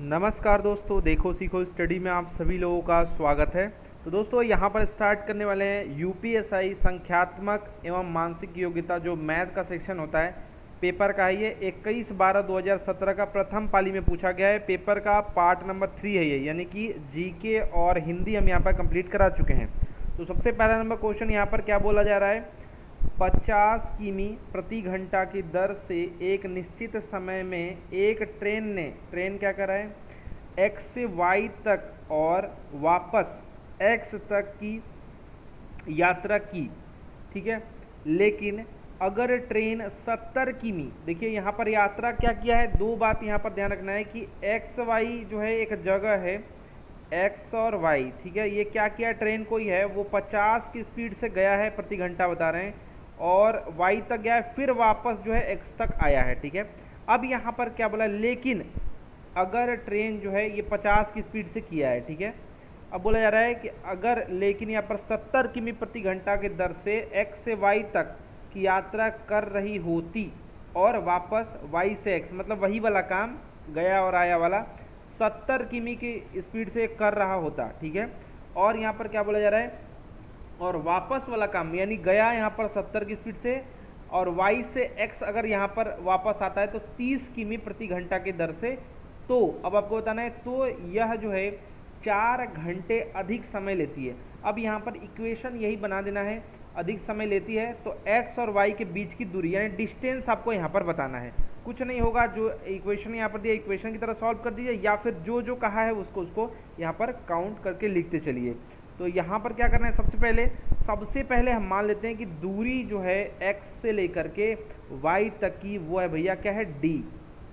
नमस्कार दोस्तों, देखो सीखो स्टडी में आप सभी लोगों का स्वागत है। तो दोस्तों यहाँ पर स्टार्ट करने वाले हैं यूपीएसआई संख्यात्मक एवं मानसिक योग्यता जो मैथ का सेक्शन होता है। पेपर का है ये 21/12/2017 का प्रथम पाली में पूछा गया है। पेपर का पार्ट नंबर 3 है ये, यानी कि जीके और हिंदी हम यहाँ पर कंप्लीट करा चुके हैं। तो सबसे पहला नंबर क्वेश्चन यहाँ पर क्या बोला जा रहा है, 50 किमी प्रति घंटा की दर से एक निश्चित समय में एक ट्रेन क्या करा है, x से y तक और वापस x तक की यात्रा की, ठीक है। लेकिन अगर ट्रेन 70 किमी, देखिए यहाँ पर यात्रा क्या किया है, दो बात यहाँ पर ध्यान रखना है कि x y जो है एक जगह है, x और y, ठीक है। ये क्या किया ट्रेन कोई है, वो 50 की स्पीड से गया है प्रति घंटा बता रहे हैं, और y तक गया है, फिर वापस जो है x तक आया है, ठीक है। अब यहाँ पर क्या बोला, लेकिन अगर ट्रेन जो है ये 50 की स्पीड से किया है, ठीक है। अब बोला जा रहा है कि अगर लेकिन यहाँ पर 70 किमी प्रति घंटा की दर से x से y तक की यात्रा कर रही होती और वापस y से x, मतलब वही वाला काम गया और आया वाला 70 किमी की स्पीड से कर रहा होता, ठीक है। और यहाँ पर क्या बोला जा रहा है, और वापस वाला काम यानी गया यहाँ पर 70 की स्पीड से और y से x अगर यहाँ पर वापस आता है तो 30 किमी प्रति घंटा की दर से, तो अब आपको बताना है, तो यह जो है 4 घंटे अधिक समय लेती है। अब यहाँ पर इक्वेशन यही बना देना है, अधिक समय लेती है तो x और y के बीच की दूरी यानी डिस्टेंस आपको यहाँ पर बताना है। कुछ नहीं होगा, जो इक्वेशन यहाँ पर दिया इक्वेशन की तरह सॉल्व कर दीजिए, या फिर जो जो कहा है उसको यहाँ पर काउंट करके लिखते चलिए। तो यहाँ पर क्या करना है, सबसे पहले हम मान लेते हैं कि दूरी जो है x से लेकर के y तक की वो है भैया क्या है, d।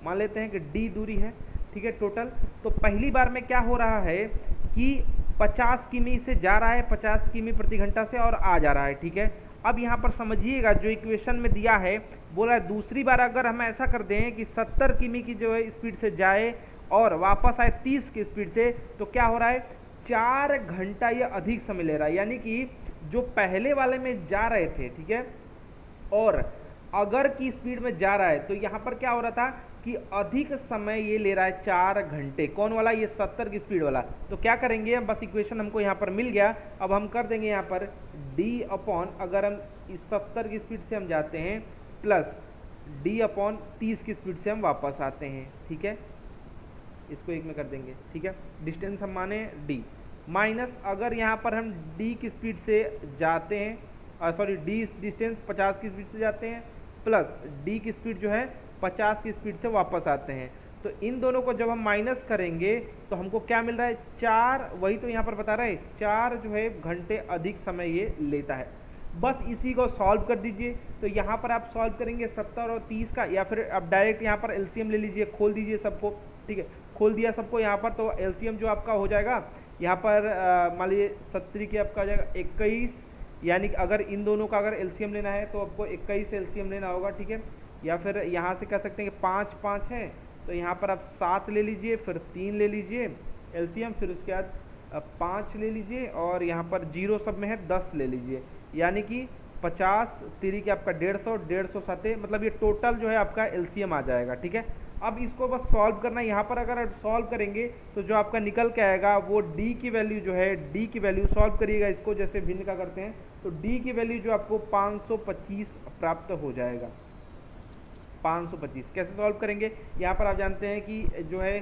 मान लेते हैं कि d दूरी है, ठीक है, टोटल। तो पहली बार में क्या हो रहा है कि 50 किमी से जा रहा है, 50 किमी प्रति घंटा से, और आ जा रहा है, ठीक है। अब यहाँ पर समझिएगा जो इक्वेशन में दिया है, बोला है दूसरी बार अगर हम ऐसा कर दें कि 70 किमी की जो है स्पीड से जाए और वापस आए 30 की स्पीड से, तो क्या हो रहा है, 4 घंटा ये अधिक समय ले रहा है। यानी कि जो पहले वाले में जा रहे थे, ठीक है, और अगर की स्पीड में जा रहा है, तो यहाँ पर क्या हो रहा था कि अधिक समय ये ले रहा है 4 घंटे। कौन वाला, ये 70 की स्पीड वाला। तो क्या करेंगे, बस इक्वेशन हमको यहाँ पर मिल गया, अब हम कर देंगे यहाँ पर d अपॉन, अगर हम इस 70 की स्पीड से हम जाते हैं, प्लस d अपॉन 30 की स्पीड से हम वापस आते हैं, ठीक है। इसको एक में कर देंगे, ठीक है। डिस्टेंस हम माने d, माइनस अगर यहाँ पर हम d की स्पीड से जाते हैं, सॉरी d डिस्टेंस 50 की स्पीड से जाते हैं, प्लस d की स्पीड जो है 50 की स्पीड से वापस आते हैं। तो इन दोनों को जब हम माइनस करेंगे तो हमको क्या मिल रहा है, 4, वही तो यहाँ पर बता रहा है, 4 जो है घंटे अधिक समय ये लेता है। बस इसी को सॉल्व कर दीजिए। तो यहाँ पर आप सॉल्व करेंगे 70 और 30 का, या फिर आप डायरेक्ट यहाँ पर एलसीएम ले लीजिए, खोल दीजिए सबको, ठीक है। खोल दिया सबको यहाँ पर, तो एलसीएम जो आपका हो जाएगा यहाँ पर मान लीजिए 70 की आपका आ जाएगा 21, यानी अगर इन दोनों का अगर एलसीएम लेना है तो आपको 21 एलसीएम लेना होगा, ठीक है। या फिर यहाँ से कह सकते हैं कि 5 5 है, तो यहाँ पर आप 7 ले लीजिए, फिर 3 ले लीजिए एलसीएम, फिर उसके बाद 5 ले लीजिए, और यहाँ पर 0 सब में है 10 ले लीजिए, यानी कि 50 3 के आपका 150, 150 7, मतलब ये टोटल जो है आपका एलसीएम आ जाएगा, ठीक है। अब इसको बस सॉल्व करना है। यहाँ पर अगर आप सॉल्व करेंगे तो जो आपका निकल के आएगा वो d की वैल्यू जो है, d की वैल्यू सॉल्व करिएगा इसको जैसे भिन्न का करते हैं, तो d की वैल्यू जो आपको 525 प्राप्त हो जाएगा। 525 कैसे सॉल्व करेंगे, यहाँ पर आप जानते हैं कि जो है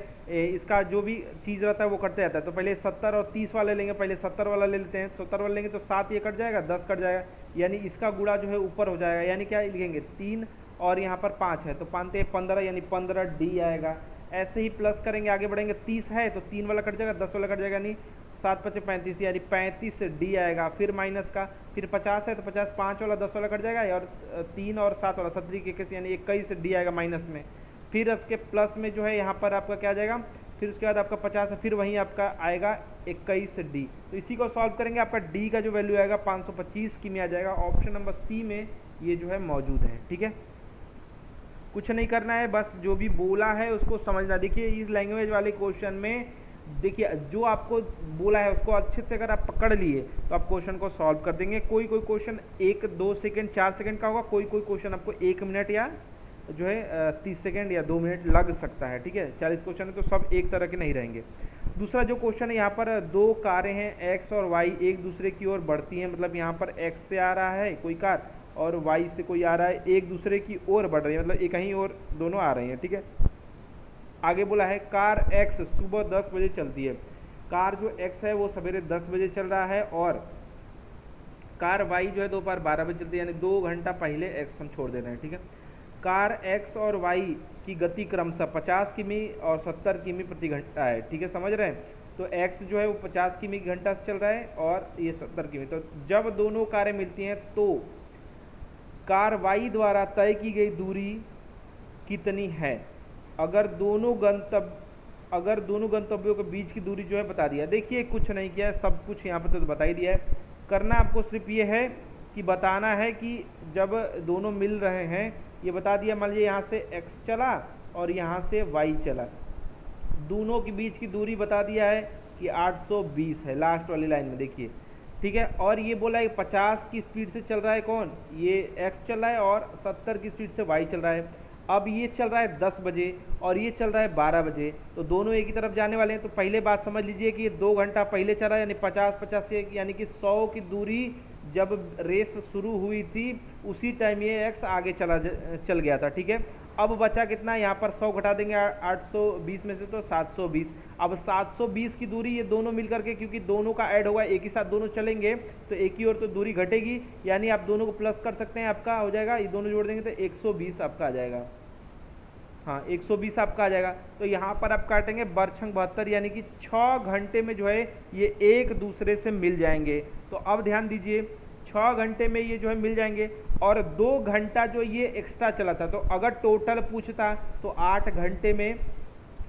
इसका जो भी चीज़ रहता है वो कटते जाता है। तो पहले 70 और 30 वाले लेंगे, पहले 70 वाला ले लेते हैं। 70 वाला लेंगे तो 7 ये कट जाएगा, 10 कट जाएगा, यानी इसका गुणा जो है ऊपर हो जाएगा, यानी क्या लिखेंगे 3 और यहाँ पर 5 है तो 5 15, यानी 15 d आएगा। ऐसे ही प्लस करेंगे, आगे बढ़ेंगे, 30 है तो 3 वाला कट जाएगा, 10 वाला कट जाएगा, यानी 7 5 35, यानी 35 d आएगा। फिर माइनस का, फिर 50 है तो 50, 5 वाला 10 वाला कट जाएगा, और 3 और 7 वाला 70 के कैसे, यानी 21 d आएगा माइनस में। फिर उसके प्लस में जो है यहाँ पर आपका क्या आ जाएगा, फिर उसके बाद आपका 50 है, फिर वहीं आपका आएगा 21 d। तो इसी को सॉल्व करेंगे, आपका d का जो वैल्यू आएगा 525 की में आ जाएगा। ऑप्शन नंबर सी में ये जो है मौजूद है, ठीक है। कुछ नहीं करना है, बस जो भी बोला है उसको समझना। देखिए इस लैंग्वेज वाले क्वेश्चन में देखिए जो आपको बोला है उसको अच्छे से अगर आप पकड़ लिए तो आप क्वेश्चन को सॉल्व कर देंगे। कोई कोई क्वेश्चन 1 2 सेकंड 4 सेकंड का होगा, कोई कोई क्वेश्चन आपको 1 मिनट या जो है 30 सेकेंड या 2 मिनट लग सकता है, ठीक है। 40 क्वेश्चन है तो सब एक तरह के नहीं रहेंगे। दूसरा जो क्वेश्चन है यहाँ पर, दो कारें हैं एक्स और वाई एक दूसरे की ओर बढ़ती हैं, मतलब यहाँ पर एक्स से आ रहा है कोई कार और वाई से कोई आ रहा है, एक दूसरे की ओर बढ़ रही है, मतलब एक ही ओर दोनों आ रही हैं, ठीक है। आगे बोला है कार एक्स सुबह 10 बजे चलती है। कार जो एक्स है वो सवेरे 10 बजे चल रहा है और कार वाई जो है दोपहर 12 बजे चलती है, यानी 2 घंटा पहले एक्स हम छोड़ दे रहे हैं, ठीक है। कार एक्स और वाई की गति क्रमशः 50 किमी और 70 किमी प्रति घंटा है, ठीक है, समझ रहे हैं। तो एक्स जो है वो 50 किमी घंटा से चल रहा है और ये 70 किमी। तो जब दोनों कारें मिलती हैं तो कार वाई द्वारा तय की गई दूरी कितनी है? अगर दोनों गंतव्यों के बीच की दूरी जो है बता दिया। देखिए कुछ नहीं किया है, सब कुछ यहाँ पर तो बता ही दिया है। करना आपको सिर्फ ये है कि बताना है कि जब दोनों मिल रहे हैं, ये बता दिया, मान लीजिए यहाँ से x चला और यहाँ से y चला, दोनों के बीच की दूरी बता दिया है कि 820 है, लास्ट वाली लाइन में देखिए, ठीक है। और ये बोला है 50 की स्पीड से चल रहा है कौन, ये x चल रहा है और 70 की स्पीड से y चल रहा है। अब ये चल रहा है 10 बजे और ये चल रहा है 12 बजे, तो दोनों एक ही तरफ जाने वाले हैं। तो पहले बात समझ लीजिए कि ये 2 घंटा पहले चला, यानी 50-50 से यानी कि 100 की दूरी जब रेस शुरू हुई थी उसी टाइम ये x आगे चल गया था, ठीक है। अब बचा कितना, यहाँ पर 100 घटा देंगे 820 में से तो 720। अब 720 की दूरी ये दोनों मिल करके, क्योंकि दोनों का ऐड होगा, एक ही साथ दोनों चलेंगे तो एक ही ओर तो दूरी घटेगी, यानी आप दोनों को प्लस कर सकते हैं, आपका हो जाएगा, ये दोनों जोड़ देंगे तो 120 आपका आ जाएगा। हाँ 120 आपका आ जाएगा। तो यहाँ पर आप काटेंगे बरछंग 72, यानी कि 6 घंटे में जो है ये एक दूसरे से मिल जाएंगे। तो अब ध्यान दीजिए 6 घंटे में ये जो है मिल जाएंगे और 2 घंटा जो ये एक्स्ट्रा चला था, तो अगर टोटल पूछता तो 8 घंटे में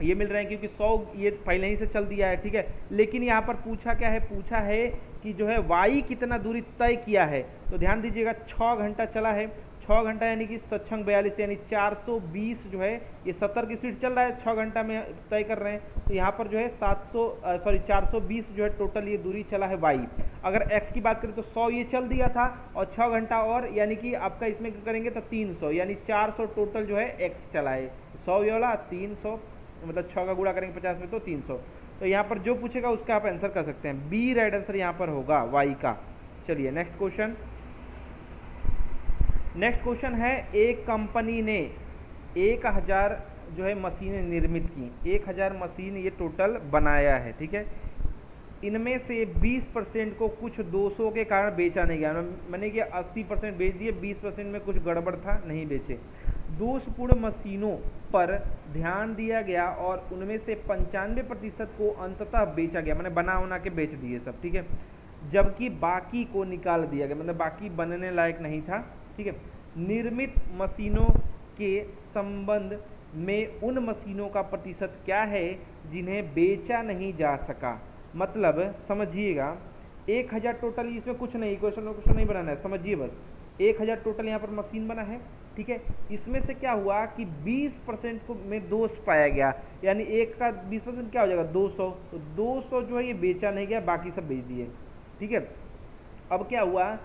ये मिल रहे हैं, क्योंकि 100 ये पहले ही से चल दिया है, ठीक है। लेकिन यहाँ पर पूछा क्या है, पूछा है कि जो है वाई कितना दूरी तय किया है। तो ध्यान दीजिएगा 6 घंटा चला है, 6 घंटा यानी कि 7×42 यानी 420 जो है ये 70 की स्पीड चल रहा है, 6 घंटा में तय कर रहे हैं। तो यहाँ पर जो है 420 जो है टोटल ये दूरी चला है वाई। अगर एक्स की बात करें तो 100 ये चल दिया था और 6 घंटा और, यानी कि आपका इसमें करेंगे तो 300, यानी 400 टोटल जो है एक्स चला है। 100 ये वाला 300, मतलब 6 का गुणा करेंगे 50 में तो 300। तो यहाँ पर जो पूछेगा उसका आप आंसर कर सकते हैं, बी राइट आंसर यहाँ पर होगा वाई का। चलिए नेक्स्ट क्वेश्चन है, एक कंपनी ने 1000 जो है मशीनें निर्मित की, 1000 मशीन ये टोटल बनाया है, ठीक है। इनमें से 20% को कुछ दोषों के कारण बेचा नहीं गया, मैंने कि 80% बेच दिए, 20% में कुछ गड़बड़ था नहीं बेचे। दोषपूर्ण मशीनों पर ध्यान दिया गया और उनमें से 95% को अंततः बेचा गया, मैंने बना के बेच दिए सब, ठीक है। जबकि बाकी को निकाल दिया गया, मतलब बाकी बनने लायक नहीं था, ठीक है। निर्मित मशीनों के संबंध में उन मशीनों का प्रतिशत क्या है जिन्हें बेचा नहीं जा सका, मतलब समझिएगा 1000 टोटल, इसमें कुछ नहीं, क्वेश्चन नहीं बनाना है, समझिए बस 1000 टोटल यहाँ पर मशीन बना है, ठीक है। इसमें से क्या हुआ कि 20% को में दोष पाया गया, यानी एक का 20% क्या हो जाएगा 200, तो 200 जो है ये बेचा नहीं गया, बाकी सब बेच दिए, ठीक है। अब क्या हुआ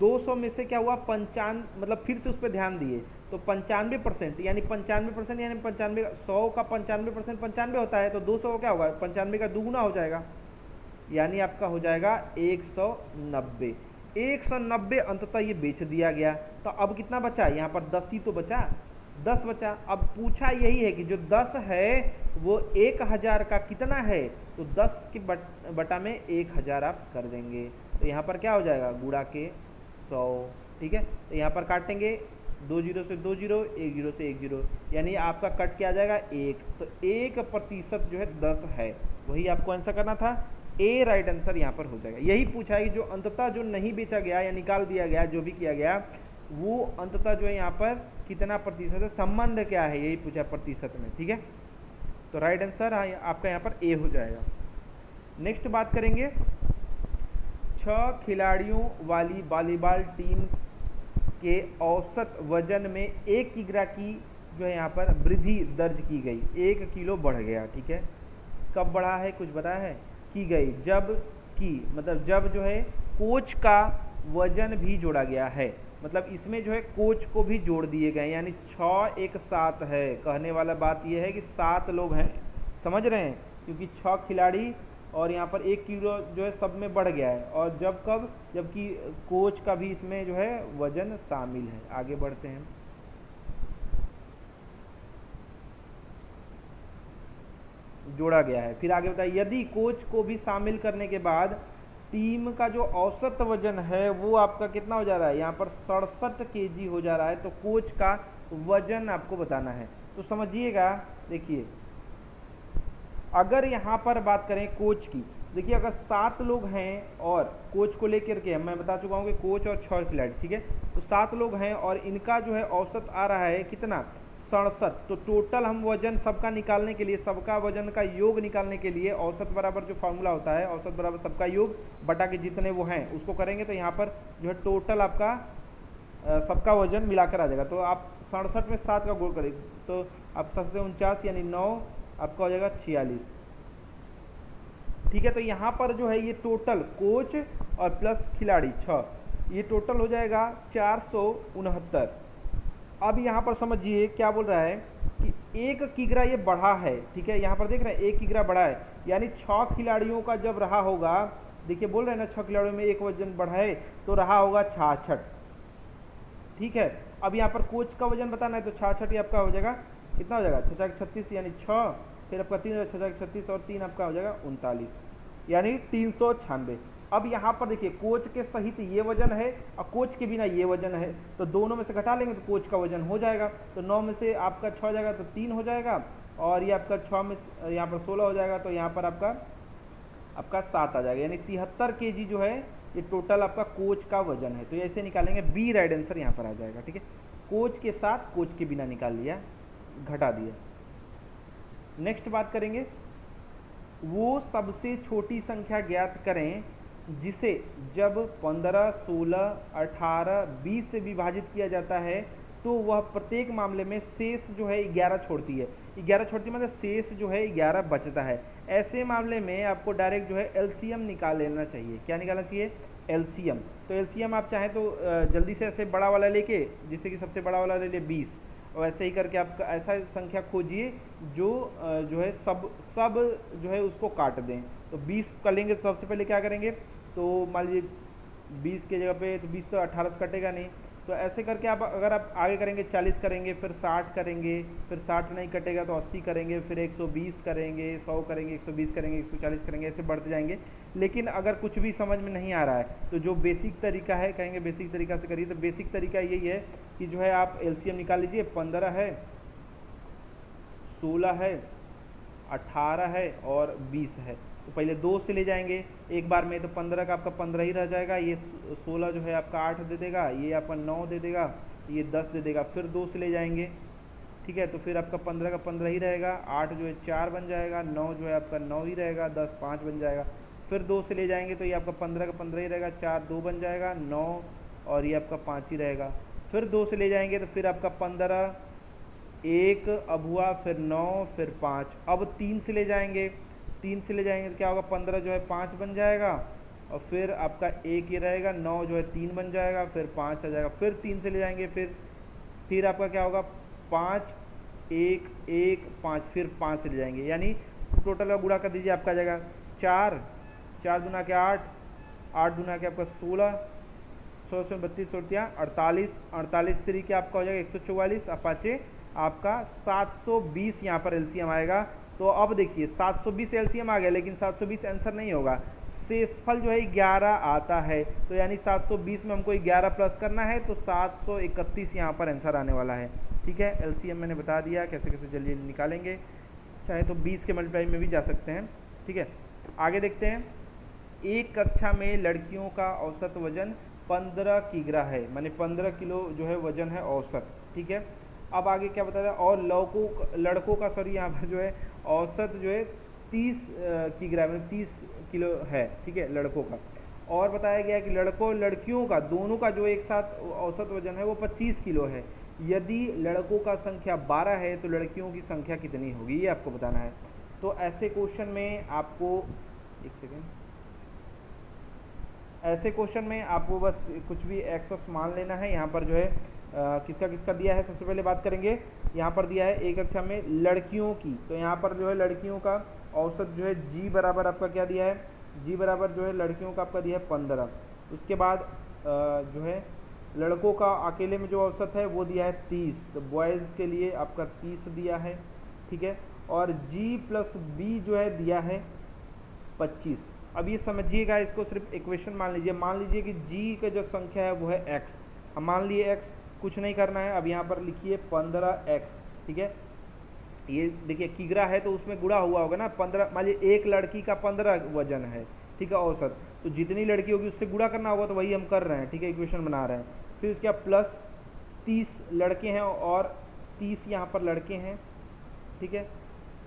200 में से क्या हुआ 95, मतलब फिर से उस पर ध्यान दिए तो 95%, यानी 95% यानी 95, 100 का 95% 95 होता है, तो 200 का क्या होगा 95 का दुगुना हो जाएगा, यानी आपका हो जाएगा 190। 190 अंततः ये बेच दिया गया। तो अब कितना बचा, यहाँ पर 10 ही तो बचा, 10 बचा। अब पूछा यही है कि जो 10 है वो 1000 का कितना है, तो 10 के बटा में 1000 आप कर देंगे, तो यहाँ पर क्या हो जाएगा गुणा के 100, ठीक है। तो यहाँ पर काटेंगे 2 0 से 2 0, 1 0 से 1 0, यानी आपका कट क्या आ जाएगा 1, तो 1% जो है 10 है, वही आपको आंसर करना था, ए राइट आंसर यहाँ पर हो जाएगा। यही पूछा है कि जो अंततः जो नहीं बेचा गया या निकाल दिया गया, जो भी किया गया वो अंततः जो है यहाँ पर कितना प्रतिशत है, संबंध क्या है, यही पूछा प्रतिशत में, ठीक है। तो राइट आंसर आपका यहाँ पर ए हो जाएगा। नेक्स्ट बात करेंगे, 6 खिलाड़ियों वाली वॉलीबॉल टीम के औसत वजन में 1 किग्रा की जो है यहाँ पर वृद्धि दर्ज की गई, 1 किलो बढ़ गया, ठीक है। कब बढ़ा है कुछ बताया है, की गई जब की, मतलब जब जो है कोच का वजन भी जोड़ा गया है, मतलब इसमें जो है कोच को भी जोड़ दिए गए, यानी 6 एक 7 है। कहने वाला बात यह है कि 7 लोग हैं, समझ रहे हैं, क्योंकि 6 खिलाड़ी और यहाँ पर 1 किलो जो है सब में बढ़ गया है, और जबकि कोच का भी इसमें जो है वजन शामिल है। आगे बढ़ते हैं। जोड़ा गया है। फिर आगे बताइए, यदि कोच को भी शामिल करने के बाद टीम का जो औसत वजन है वो आपका कितना हो जा रहा है, यहाँ पर 67 केजी हो जा रहा है, तो कोच का वजन आपको बताना है। तो समझिएगा, देखिए अगर यहाँ पर बात करें कोच की, देखिए अगर 7 लोग हैं और कोच को लेकर के, मैं बता चुका हूँ कि कोच और 6 खिलाड़ी, ठीक है, तो 7 लोग हैं और इनका जो है औसत आ रहा है कितना, 67। तो टोटल हम वजन सबका निकालने के लिए, सबका वजन का योग निकालने के लिए औसत बराबर जो फॉर्मूला होता है, औसत बराबर सबका योग बटा के जितने वो हैं उसको करेंगे, तो यहाँ पर जो है टोटल आपका सबका वजन मिलाकर आ जाएगा। तो आप 67 में 7 का गुण करेंगे तो आप 7 से 49 यानी 9 आपका हो जाएगा 46। ठीक है, तो यहाँ पर जो है ये टोटल कोच और प्लस खिलाड़ी 6, ये टोटल हो जाएगा 469। अब यहाँ पर समझिए क्या बोल रहा है कि 1 किग्रा ये बढ़ा है, ठीक है, यहाँ पर देख रहे हैं 1 किग्रा बढ़ा है, यानी 6 खिलाड़ियों का जब रहा होगा, देखिए बोल रहे हैं ना 6 खिलाड़ियों में 1 वजन बढ़ा है, तो रहा होगा 66। ठीक है, अब यहाँ पर कोच का वजन बताना है, तो 66 ही आपका हो जाएगा, कितना हो जाएगा 6 36 यानी 6, फिर आपका 3 6 36 और 3 आपका हो जाएगा 39, यानी 396। अब यहाँ पर देखिए कोच के सहित ये वजन है और कोच के बिना ये वजन है, तो दोनों में से घटा लेंगे तो कोच का वजन हो जाएगा, तो 9 में से आपका 6 हो जाएगा तो 3 हो जाएगा, और ये आपका 6 में यहाँ पर 16 हो जाएगा, तो यहाँ पर आपका 7 आ जाएगा, यानी 73 केजी जो है ये टोटल आपका कोच का वजन है। तो ऐसे निकालेंगे, बी राइट आंसर यहाँ पर आ जाएगा। ठीक है, कोच के साथ कोच के बिना निकाल लिया, घटा दिया। नेक्स्ट बात करेंगे, वो सबसे छोटी संख्या ज्ञात करें जिसे जब 15, 16, 18, 20 से विभाजित किया जाता है तो वह प्रत्येक मामले में शेष जो है 11 छोड़ती है। 11 छोड़ती मतलब शेष जो है 11 बचता है। ऐसे मामले में आपको डायरेक्ट जो है एलसीएम निकाल लेना चाहिए। क्या निकालना चाहिए? एलसीएम। तो एलसीएम आप चाहें तो जल्दी से ऐसे बड़ा वाला लेके, जिससे कि सबसे बड़ा वाला ले ले 20, और ऐसे ही करके आप ऐसा संख्या खोजिए जो है सब जो है उसको काट दें। तो 20 कर लेंगे तो सबसे पहले क्या करेंगे, तो मान लीजिए 20 की जगह पे, तो 20 तो 18 से कटेगा नहीं, तो ऐसे करके आप अगर आप आगे करेंगे 40 करेंगे, फिर 60 करेंगे, फिर 60 नहीं कटेगा तो 80 करेंगे, फिर 120 करेंगे, 100 करेंगे, 120 करेंगे, 140 करेंगे, ऐसे बढ़ते जाएंगे। लेकिन अगर कुछ भी समझ में नहीं आ रहा है तो जो बेसिक तरीका है, कहेंगे बेसिक तरीका से करिए, तो बेसिक तरीका यही है कि जो है आप एलसीएम निकाल लीजिए। 15 है, 16 है, 18 है और 20 है। तो पहले 2 से ले जाएंगे एक बार में, तो 15 का आपका 15 ही रह जाएगा, ये 16 जो है आपका 8 दे देगा, ये आपका 9 दे देगा, ये 10 दे देगा। फिर 2 से ले जाएंगे, ठीक है, तो फिर आपका 15 का 15 ही रहेगा, 8 जो है 4 बन जाएगा, 9 जो है आपका 9 ही रहेगा, 10 5 बन जाएगा। फिर 2 से ले जाएंगे तो ये आपका 15 का 15 ही रहेगा, 4 2 बन जाएगा, 9 और ये आपका 5 ही रहेगा। फिर 2 से ले जाएंगे तो फिर आपका 15 1 अब हुआ, फिर 9 फिर 5। अब 3 से ले जाएंगे, 3 से ले जाएंगे तो क्या होगा, 15 जो है 5 बन जाएगा, और फिर आपका 1 ही रहेगा, 9 जो है 3 बन जाएगा, फिर 5 आ जाएगा। फिर 3 से ले जाएंगे, फिर आपका क्या होगा, 5 1 1 5, फिर 5 से ले जाएंगे, यानी टोटल का गुणा कर दीजिए, आपका आ जाएगा 4 4 दूना के 8, 8 दूना के आपका 16, 16 से 32 48, 48 तरीके आपका हो जाएगा 144, अपाचे आपका 720 यहाँ पर एलसीएम आएगा। तो अब देखिए 720 एलसीएम आ गया, लेकिन 720 आंसर नहीं होगा, शेषफल जो है 11 आता है, तो यानी 720 में हमको 11 प्लस करना है, तो 731 यहाँ पर आंसर आने वाला है। ठीक है, एलसीएम मैंने बता दिया कैसे कैसे जल्दी निकालेंगे, चाहे तो 20 के मल्टीप्लाई में भी जा सकते हैं। ठीक है, आगे देखते हैं। एक कक्षा में लड़कियों का औसत वजन 15 किग्रा है, माने 15 किलो जो है वजन है औसत। ठीक है, अब आगे क्या बताया, और लड़कों का सॉरी यहाँ पर जो है औसत जो है 30 किग्रा में 30 किलो है। ठीक है, लड़कों का। और बताया गया कि लड़कियों का दोनों का जो एक साथ औसत वजन है वो 25 किलो है। यदि लड़कों का संख्या 12 है तो लड़कियों की संख्या कितनी होगी, ये आपको बताना है। तो ऐसे क्वेश्चन में आपको एक सेकेंड, ऐसे क्वेश्चन में आपको बस कुछ भी एक्स मान लेना है। यहाँ पर जो है किसका किसका दिया है, सबसे पहले बात करेंगे। यहाँ पर दिया है एक कक्षा में लड़कियों की, तो यहाँ पर जो है लड़कियों का औसत जो है जी बराबर आपका क्या दिया है, जी बराबर जो है लड़कियों का आपका दिया है 15। उसके बाद जो है लड़कों का अकेले में जो औसत है वो दिया है 30, तो बॉयज़ के लिए आपका 30 दिया है, ठीक है। और जी प्लस बी जो है दिया है 25। अब ये समझिएगा, इसको सिर्फ इक्वेशन मान लीजिए कि जी का जो संख्या है वो है x, हम मान लिए x, कुछ नहीं करना है। अब यहाँ पर लिखिए 15x, ठीक है। ये देखिए किग्रा है तो उसमें गुणा हुआ होगा ना, 15 मान लीजिए एक लड़की का 15 वजन है, ठीक है, औसत, तो जितनी लड़की होगी उससे गुणा करना होगा, तो वही हम कर रहे हैं, ठीक है, इक्वेशन बना रहे हैं। फिर उसके बाद प्लस 30 लड़के हैं और 30 यहाँ पर लड़के हैं, ठीक है,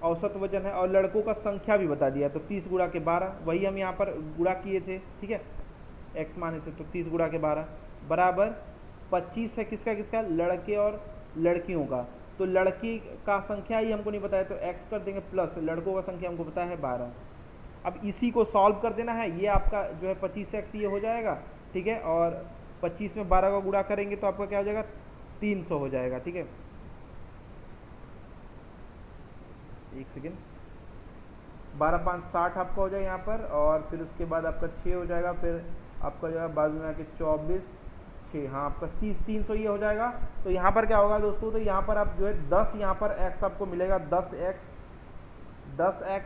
औसत वजन है, और लड़कों का संख्या भी बता दिया, तो 30 गुणा के 12, वही हम यहाँ पर गुणा किए थे, ठीक है, x माने थे, तो 30 गुणा के 12 बराबर 25 है किसका किसका, लड़के और लड़कियों का। तो लड़की का संख्या ही हमको नहीं पता है, तो x कर देंगे प्लस लड़कों का संख्या हमको पता है 12। अब इसी को सॉल्व कर देना है, ये आपका जो है 25x ये हो जाएगा, ठीक है, और 25 में 12 का गुणा करेंगे तो आपका क्या हो जाएगा, 300 हो जाएगा, ठीक है। एक सेकेंड, 12 5 60 आपका हो जाएगा यहाँ पर, और फिर उसके बाद आपका 6 हो जाएगा, फिर आपका जो है बाजू में आके 24 6, हाँ आपका 300 ये हो जाएगा। तो यहाँ पर क्या होगा दोस्तों, तो यहाँ पर आप जो है 10 यहाँ पर x आपको मिलेगा, 10x,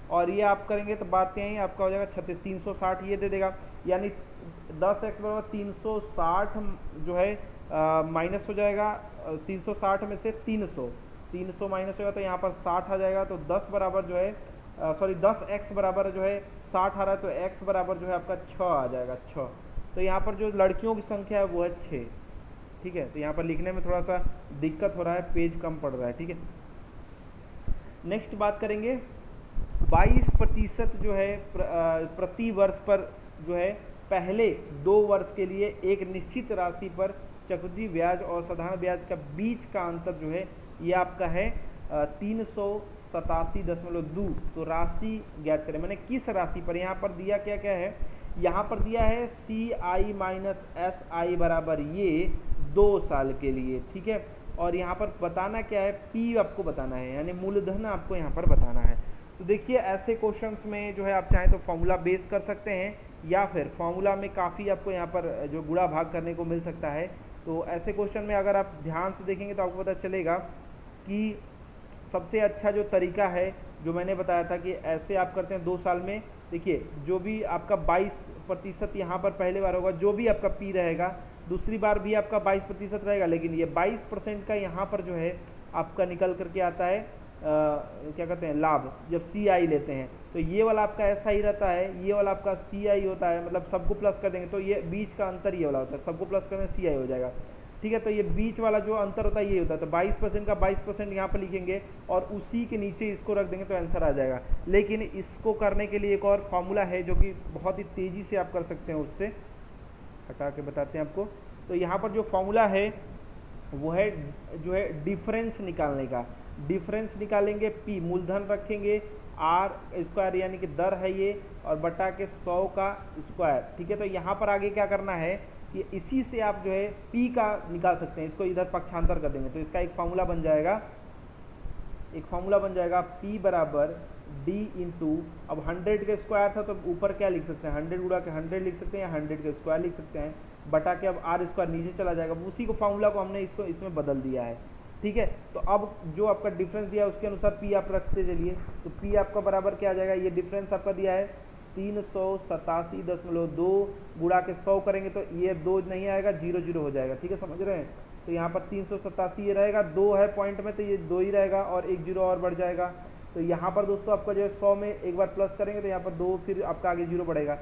और ये आप करेंगे तो बात क्या है, आपका हो जाएगा 36, 360 ये दे देगा, यानी 10x बराबर 360 जो है माइनस हो जाएगा, 360 में से 300 माइनस होगा तो यहाँ पर 60 आ जाएगा, तो 10 बराबर जो है सॉरी 10x बराबर जो है 60 आ रहा है, तो x बराबर जो है आपका 6 आ जाएगा, 6। तो यहाँ पर जो लड़कियों की संख्या है वो है 6, ठीक है। तो यहाँ पर लिखने में थोड़ा सा दिक्कत हो रहा है, पेज कम पड़ रहा है, ठीक है। नेक्स्ट बात करेंगे, 22% जो है प्रति वर्ष पर जो है पहले 2 वर्ष के लिए एक निश्चित राशि पर चक्रवृद्धि ब्याज और साधारण ब्याज का बीच का अंतर जो है ये आपका है 387.2। तो राशि ज्ञात करें, मैंने किस राशि पर, यहाँ पर दिया क्या क्या है, यहाँ पर दिया है CI माइनस SI बराबर ये 2 साल के लिए, ठीक है। और यहाँ पर बताना क्या है, P आपको बताना है, यानी मूलधन आपको यहाँ पर बताना है। तो देखिए ऐसे क्वेश्चंस में जो है आप चाहें तो फॉर्मूला बेस कर सकते हैं, या फिर फॉर्मूला में काफ़ी आपको यहाँ पर जो गुणा भाग करने को मिल सकता है। तो ऐसे क्वेश्चन में अगर आप ध्यान से देखेंगे तो आपको पता चलेगा कि सबसे अच्छा जो तरीका है जो मैंने बताया था कि ऐसे आप करते हैं 2 साल में। देखिए जो भी आपका 22% यहाँ पर पहले बार होगा, जो भी आपका P रहेगा दूसरी बार भी आपका 22% रहेगा, लेकिन ये 22% का यहाँ पर जो है आपका निकल करके आता है क्या कहते हैं लाभ, जब CI लेते हैं तो ये वाला आपका ऐसा ही रहता है, ये वाला आपका CI होता है, मतलब सबको प्लस कर देंगे तो ये बीच का अंतर ये वाला होता है, सबको प्लस करें CI हो जाएगा, ठीक है। तो ये बीच वाला जो अंतर होता है ये होता है, तो 22% का 22% यहाँ पर लिखेंगे और उसी के नीचे इसको रख देंगे तो आंसर आ जाएगा। लेकिन इसको करने के लिए एक और फॉर्मूला है जो कि बहुत ही तेज़ी से आप कर सकते हैं, उससे हटा के बताते हैं आपको। तो यहाँ पर जो फॉर्मूला है वो है जो है डिफरेंस निकालने का, डिफरेंस निकालेंगे, P मूलधन रखेंगे, R स्क्वायर यानी कि दर है ये, और बटा के 100 का स्क्वायर, ठीक है। तो यहाँ पर आगे क्या करना है कि इसी से आप जो है P का निकाल सकते हैं, इसको इधर पक्षांतर कर देंगे तो इसका एक फार्मूला बन जाएगा, P बराबर D इंटू, अब 100 का स्क्वायर था तो ऊपर क्या लिख सकते हैं, 100 गुणा के 100 लिख सकते हैं या 100 का स्क्वायर लिख सकते हैं, बटा के अब R स्क्वायर नीचे चला जाएगा, उसी को फार्मूला को हमने इसको इसमें बदल दिया है, ठीक है। तो अब जो आपका डिफरेंस दिया है उसके अनुसार P आप रखते चलिए, तो P आपका बराबर क्या आ जाएगा, ये डिफरेंस आपका दिया है 387.2 गुणा के 100 करेंगे तो ये 2 नहीं आएगा, 0 0 हो जाएगा, ठीक है, समझ रहे हैं। तो यहाँ पर 387 ये रहेगा, 2 है पॉइंट में तो ये 2 ही रहेगा और एक 0 और बढ़ जाएगा। तो यहाँ पर दोस्तों आपका जो है 100 में एक बार प्लस करेंगे तो यहाँ पर 2 फिर आपका आगे 0 बढ़ेगा,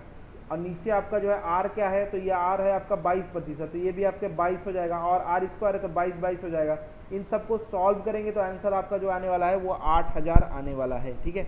और नीचे आपका जो है R क्या है, तो ये R है आपका 22%, तो ये भी आपके 22 हो जाएगा, और R स्क्वायर है तो 22 हो जाएगा। इन सबको सॉल्व करेंगे तो आंसर आपका जो आने वाला है वो 8000 आने वाला है, ठीक है।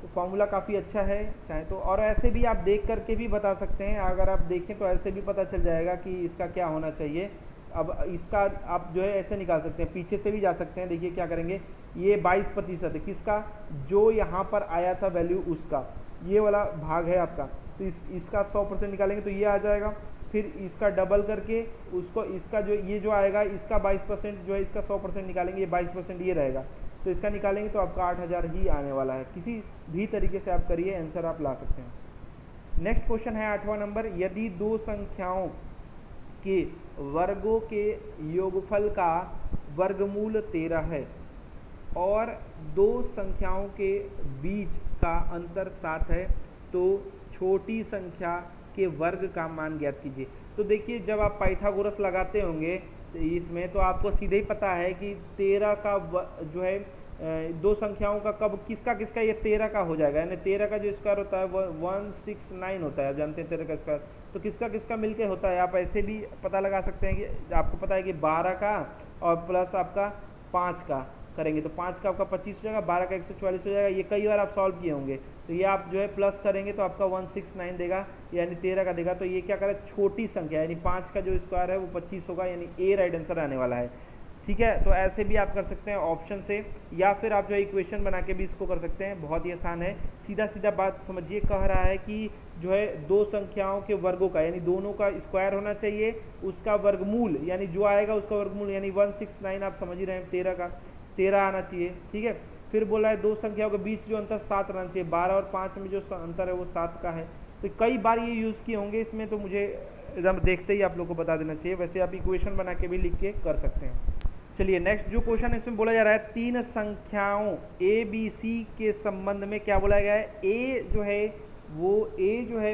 तो फॉर्मूला काफ़ी अच्छा है, चाहे तो और ऐसे भी आप देख करके भी बता सकते हैं, अगर आप देखें तो ऐसे भी पता चल जाएगा कि इसका क्या होना चाहिए। अब इसका आप जो है ऐसे निकाल सकते हैं, पीछे से भी जा सकते हैं। देखिए क्या करेंगे, ये 22% है किसका, जो यहाँ पर आया था वैल्यू उसका, ये वाला भाग है आपका, तो इसका 100% निकालेंगे तो ये आ जाएगा, फिर इसका डबल करके उसको इसका जो ये जो आएगा इसका 22% जो है, इसका 100% निकालेंगे, ये 22% ये रहेगा, तो इसका निकालेंगे तो आपका 8000 ही आने वाला है। किसी भी तरीके से आप करिए, आंसर आप ला सकते हैं। नेक्स्ट क्वेश्चन है 8वां नंबर, यदि दो संख्याओं के वर्गों के योगफल का वर्गमूल 13 है और दो संख्याओं के बीच का अंतर 7 है, तो छोटी संख्या के वर्ग का मान ज्ञात कीजिए। तो देखिए, जब आप पाइथागोरस लगाते होंगे तो इसमें तो आपको सीधे ही पता है कि 13 का जो है दो संख्याओं का कब किसका किसका ये 13 का हो जाएगा, यानी 13 का जो स्क्वायर होता है वो 169 होता है, जानते हैं 13 का स्क्वायर, तो किसका किसका मिलके होता है। आप ऐसे भी पता लगा सकते हैं कि आपको पता है कि 12 का और प्लस आपका 5 का करेंगे तो 5 का आपका 25 हो जाएगा, 12 का 144 हो जाएगा। ये कई बार आप सॉल्व किए होंगे, तो ये आप जो है प्लस करेंगे तो आपका 169 देगा, यानी 13 का देगा। तो ये क्या करें, छोटी संख्या यानी 5 का जो स्क्वायर है वो 25 होगा, यानी ए राइट आंसर आने वाला है। ठीक है, तो ऐसे भी आप कर सकते हैं ऑप्शन से, या फिर आप जो है इक्वेशन बना के भी इसको कर सकते हैं, बहुत ही आसान है। सीधा सीधा बात समझिए, कह रहा है कि जो है दो संख्याओं के वर्गों का यानी दोनों का स्क्वायर होना चाहिए, उसका वर्गमूल यानी जो आएगा उसका वर्गमूल यानी 169 आप समझ ही रहे हैं, 13 का 13 आना चाहिए। ठीक है, फिर बोला है दो संख्याओं के बीच जो अंतर 7 रहना चाहिए, 12 और 5 में जो अंतर है वो 7 का है। तो कई बार ये यूज़ किए होंगे इसमें, तो मुझे एकदम देखते ही आप लोग को बता देना चाहिए। वैसे आप इक्वेशन बना के भी लिख के कर सकते हैं। चलिए नेक्स्ट जो क्वेश्चन है इसमें बोला जा रहा है तीन संख्याओं ए बी सी के संबंध में क्या बोला गया है, ए जो है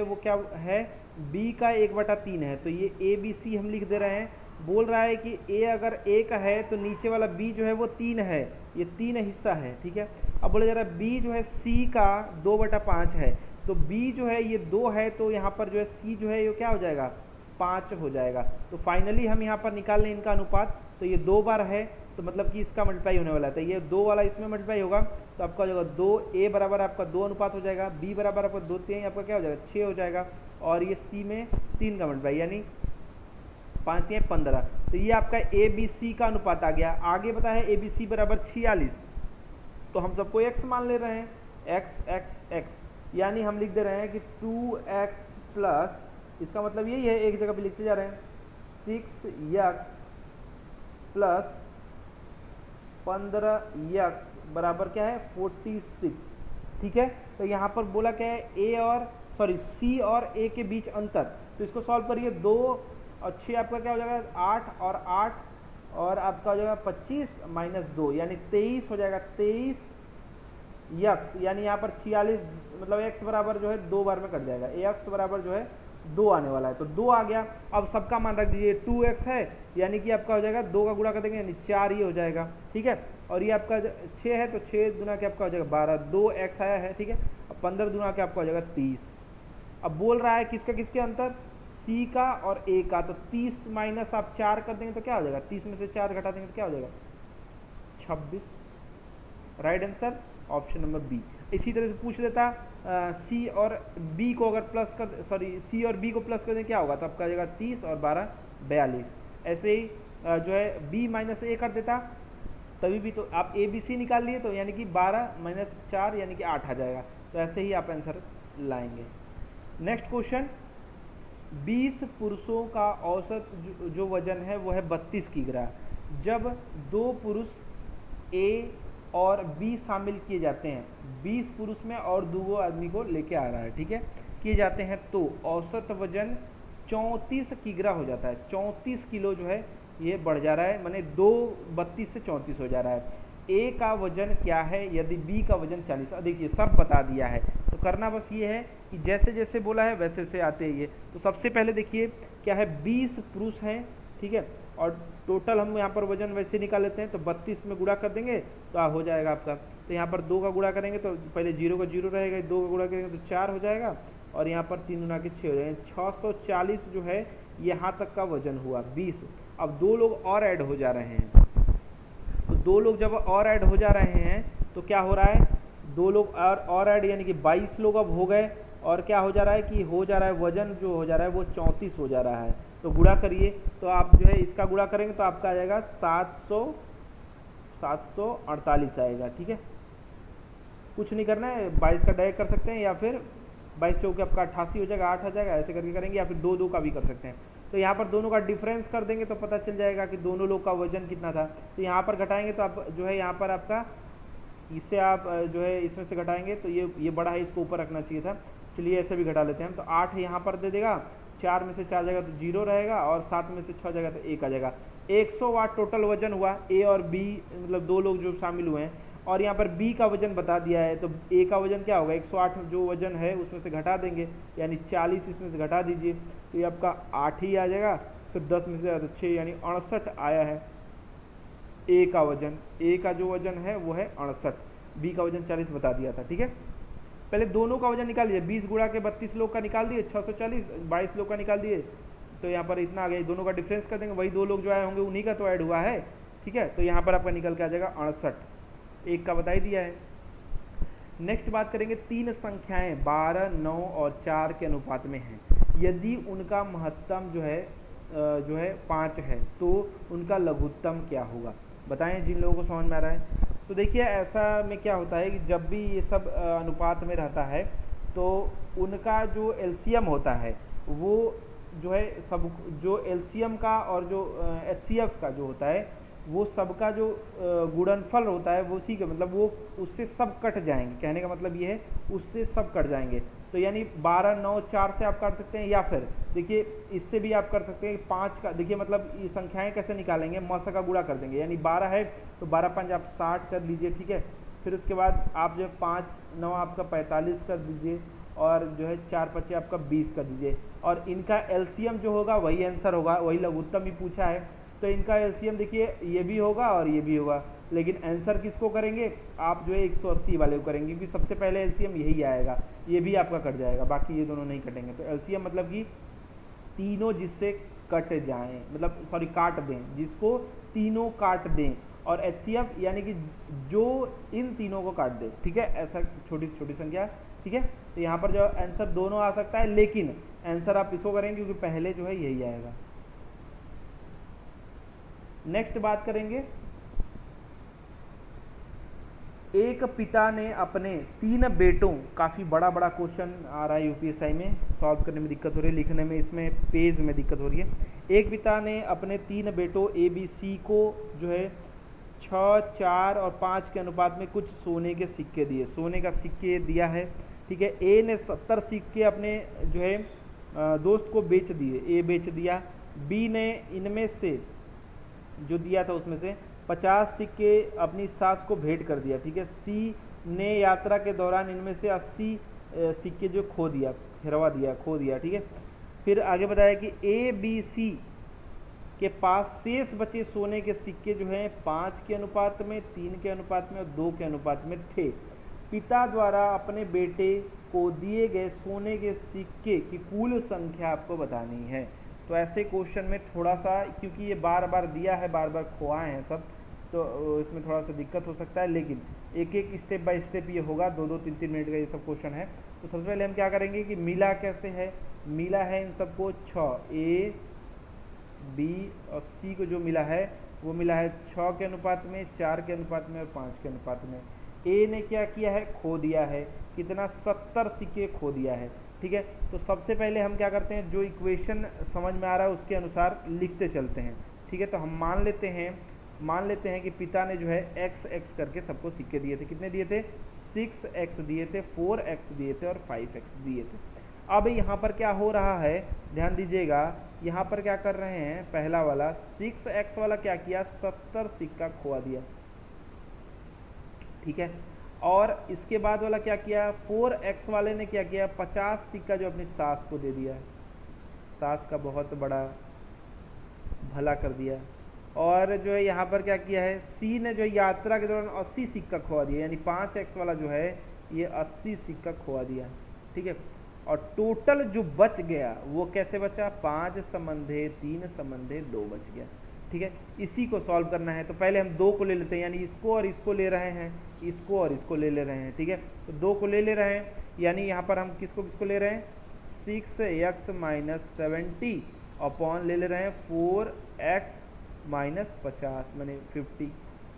वो क्या है, बी का 1/3 है, तो ये ए बी सी हम लिख दे रहे हैं। बोल रहा है कि ए अगर ए का है तो नीचे वाला बी जो है वो 3 है, ये 3 हिस्सा है। ठीक है, अब बोला जा रहा है बी जो है सी का 2/5 है, तो बी जो है ये 2 है, तो यहाँ पर जो है सी जो है ये क्या हो जाएगा, 5 हो जाएगा। तो फाइनली हम यहाँ पर निकाल लें इनका अनुपात, तो ये 2 बार है तो मतलब कि इसका मल्टीप्लाई होने वाला है, तो ये 2 वाला इसमें मल्टीप्लाई होगा तो आपका हो जाएगा 2, ए बराबर आपका 2 अनुपात हो जाएगा, बी बराबर आपका 2 3 आपका क्या हो जाएगा 6 हो जाएगा, और ये सी में 3 का मल्टीप्लाई यानी 5 3 15। तो ये आपका ए बी सी का अनुपात आ गया। आगे बताया है ए बी सी बराबर 46, तो हम सबको x मान ले रहे हैं, x x x यानी हम लिख दे रहे हैं कि 2x प्लस, इसका मतलब यही है, एक जगह पे लिखते जा रहे हैं 6x प्लस 15x बराबर क्या है 46। ठीक है, तो यहाँ पर बोला क्या है सी और ए के बीच अंतर, तो इसको सॉल्व करिए। 2 और 6 आपका क्या हो जाएगा 8 और 8 और आपका हो जाएगा 25 माइनस 2 यानी 23 हो जाएगा, 23 x यानी यहाँ पर 46 मतलब x बराबर जो है 2 बार में कट जाएगा, x बराबर जो है 2 आने वाला है, तो 2 आ गया। अब सबका मान रख दीजिए, 2x है यानी कि आपका हो जाएगा 2 का गुणा कर देंगे यानी 4 ये हो जाएगा। ठीक है, और ये आपका 6 है तो 6 गुना के आपका हो जाएगा 12, 2x आया है। ठीक है, अब 15 गुना के आपका हो जाएगा 30। अब बोल रहा है किसका किसके अंतर, सी का और ए का, तो 30 माइनस आप 4 कर देंगे तो क्या हो जाएगा, 30 में से 4 घटा देंगे तो क्या हो जाएगा 26। Right answer option number B. इसी तरह से पूछ लेता सी और बी को अगर प्लस कर सी और बी को प्लस कर दें क्या होगा, तो आपका आ जाएगा 30 और 12 42। ऐसे ही जो है बी माइनस ए कर देता, तभी भी तो आप ए बी सी निकाल लिए, तो यानी कि 12 माइनस 4 यानी कि 8 आ जाएगा। तो ऐसे ही आप आंसर लाएंगे। नेक्स्ट क्वेश्चन, 20 पुरुषों का औसत जो वजन है वो है 32 किग्रा। जब 2 पुरुष ए और बी शामिल किए जाते हैं, 20 पुरुष में और 2 आदमी को लेके आ रहा है, ठीक है, किए जाते हैं, तो औसत वजन 34 किग्रा हो जाता है। 34 किलो जो है ये बढ़ जा रहा है, माने 32 से 34 हो जा रहा है। ए का वजन क्या है यदि बी का वजन 40। देखिए सब बता दिया है, तो करना बस ये है कि जैसे जैसे बोला है वैसे वैसे आते हैं ये। तो सबसे पहले देखिए क्या है, 20 पुरुष हैं, ठीक है, और टोटल हम यहाँ पर वजन वैसे निकाल लेते हैं, तो 32 में गुणा कर देंगे तो हो जाएगा आपका। तो यहाँ पर 2 का गुणा करेंगे तो पहले 0 का 0 रहेगा, 2 का गुणा करेंगे तो 4 हो जाएगा, और यहाँ पर 3 गुना के 6 हो जाएगा, 640 जो है यहाँ तक का वजन हुआ 20। अब 2 लोग और ऐड हो जा रहे हैं, तो 2 लोग जब और ऐड हो जा रहे हैं तो क्या हो रहा है, 2 लोग और ऐड यानी कि 22 लोग अब हो गए, और क्या हो जा रहा है कि हो जा रहा है वजन जो हो जा रहा है वो 34 हो जा रहा है। तो गुणा करिए, तो आप जो है इसका गुणा करेंगे तो आपका आ जाएगा 748 आएगा। ठीक है, कुछ नहीं करना है, 22 का डायरेक्ट कर सकते हैं या फिर 22 चौके आपका 88 हो जाएगा, 8 आ जाएगा, ऐसे करके करेंगे, या फिर दो दो का भी कर सकते हैं। तो यहाँ पर दोनों का डिफरेंस कर देंगे तो पता चल जाएगा कि दोनों लोग का वजन कितना था। तो यहाँ पर घटाएंगे तो आप जो है यहाँ पर आपका इससे आप जो है इसमें से घटाएंगे तो ये बड़ा है, इसको ऊपर रखना चाहिए था। चलिए ऐसे भी घटा लेते हैं हम। तो 8 यहाँ पर दे देगा, 4 में से 4 जाएगा तो 0 रहेगा, और 7 में से 6 जाएगा तो 1 आ जाएगा। 100 वाट टोटल वजन हुआ। ए और बी मतलब दो लोग जो शामिल हुए हैं, और यहाँ पर बी का वजन बता दिया है, तो ए का वजन क्या होगा, 108 जो वजन है उसमें से घटा देंगे, यानी 40 इसमें से घटा दीजिए तो ये आपका 8 ही आ जाएगा। फिर 10 में से 6 यानी 68 आया है ए का वजन। ए का जो वजन है वो है 68, बी का वजन 40 बता दिया था। ठीक है, पहले दोनों का वजन निकाल लीजिए। 20 गुणा के 32 लोग का निकाल दिए 640, 22 लोग का निकाल दिए तो यहाँ पर इतना आ गया। दोनों का डिफरेंस कर देंगे, वही दो लोग जो आए होंगे उन्हीं का तो ऐड हुआ है। ठीक है, तो यहाँ पर आपका निकल के आ जाएगा 68, एक का बता ही दिया है। नेक्स्ट बात करेंगे, तीन संख्याएं 12, 9 और 4 के अनुपात में हैं, यदि उनका महत्तम जो है 5 है तो उनका लघुत्तम क्या होगा, बताएं जिन लोगों को समझ में आ रहा है। तो देखिए ऐसा में क्या होता है कि जब भी ये सब अनुपात में रहता है तो उनका जो एलसीएम होता है वो जो है सब जो एलसीएम का और जो एचसीएफ का जो होता है वो सबका जो गुणनफल होता है वो उसी का मतलब वो उससे सब कट जाएंगे। कहने का मतलब ये है उससे सब कट जाएंगे। तो यानी 12, 9, 4 से आप कर सकते हैं, या फिर देखिए इससे भी आप कर सकते हैं 5 का। देखिए मतलब ये संख्याएं कैसे निकालेंगे, मौसा का गुणा कर देंगे, यानी 12 है तो 12 5 आप 60 कर लीजिए। ठीक है, फिर उसके बाद आप जो 5 9 आपका 45 कर दीजिए, और जो है 4 5 आपका 20 कर दीजिए, और इनका एलसीएम जो होगा वही आंसर होगा, वही लघुत्तम ही पूछा है। तो इनका एलसीएम देखिए ये भी होगा और ये भी होगा, लेकिन आंसर किसको करेंगे आप जो है 180 वाले को करेंगे, क्योंकि सबसे पहले एलसीएम यही आएगा, ये भी आपका कट जाएगा, बाकी ये दोनों नहीं कटेंगे। तो एलसीएम मतलब कि तीनों जिससे कट जाएं, मतलब सॉरी काट दें, जिसको तीनों काट दें, और एचसीएफ यानी कि जो इन तीनों को काट दे। ठीक है, ऐसा छोटी छोटी संख्या। ठीक है, तो यहाँ पर जो आंसर दोनों आ सकता है, लेकिन आंसर आप इसको करेंगे क्योंकि पहले जो है यही आएगा। नेक्स्ट बात करेंगे, एक पिता ने अपने 3 बेटों, काफी बड़ा क्वेश्चन आ रहा है यूपीएसआई में, सॉल्व करने में दिक्कत हो रही है, लिखने में इसमें पेज में दिक्कत हो रही है। एक पिता ने अपने 3 बेटों ए बी सी को जो है 6, 4 और 5 के अनुपात में कुछ सोने के सिक्के दिए, सोने का सिक्के दिया है। ठीक है, ए ने 70 सिक्के अपने जो है दोस्त को बेच दिए, ए बेच दिया। बी ने इनमें से जो दिया था उसमें से 50 सिक्के अपनी सास को भेंट कर दिया। ठीक है, सी ने यात्रा के दौरान इनमें से 80 सिक्के जो खो दिया, खो दिया। ठीक है, फिर आगे बताया कि ए बी सी के पास शेष बचे सोने के सिक्के जो हैं 5 के अनुपात में, 3 के अनुपात में और 2 के अनुपात में थे। पिता द्वारा अपने बेटे को दिए गए सोने के सिक्के की कुल संख्या आपको बतानी है। तो ऐसे क्वेश्चन में थोड़ा सा, क्योंकि ये बार बार दिया है, बार बार खोआए हैं सब, तो इसमें थोड़ा सा दिक्कत हो सकता है, लेकिन एक एक स्टेप बाय स्टेप ये होगा। 2-2, 3-3 मिनट का ये सब क्वेश्चन है। तो सबसे पहले हम क्या करेंगे कि मिला कैसे है, मिला है इन सबको 6, ए बी और सी को जो मिला है वो मिला है 6 के अनुपात में, 4 के अनुपात में और 5 के अनुपात में। ए ने क्या किया है, खो दिया है, कितना 70 सिक्के खो दिया है। ठीक है, तो सबसे पहले हम क्या करते हैं, जो इक्वेशन समझ में आ रहा है उसके अनुसार लिखते चलते हैं। ठीक है, तो हम मान लेते हैं कि पिता ने जो है x करके सबको सिक्के दिए थे। कितने दिए थे, 6x दिए थे, 4x दिए थे और 5x दिए थे। अब यहाँ पर क्या हो रहा है, ध्यान दीजिएगा, यहाँ पर क्या कर रहे हैं, पहला वाला 6x वाला क्या किया, 70 सिक्का खोआ दिया। ठीक है, और इसके बाद वाला क्या किया, 4x वाले ने क्या किया, 50 सिक्का जो अपनी सास को दे दिया, सास का बहुत बड़ा भला कर दिया। और जो है यहाँ पर क्या किया है, सी ने जो यात्रा के दौरान 80 सिक्का खोआ दिया, यानी 5x वाला जो है ये 80 सिक्का खोआ दिया। ठीक है, और टोटल जो बच गया वो कैसे बचा, 5 संबंधे 3 संबंधे 2 बच गया। ठीक है, इसी को सॉल्व करना है। तो पहले हम 2 को ले लेते हैं, यानी इसको और इसको ले रहे हैं, इसको और इसको ले रहे हैं। ठीक है, तो 2 को ले रहे हैं, यानी यहाँ पर हम किसको ले रहे हैं, 6x - 70 अपॉन ले रहे हैं 4x - 50 माने 50।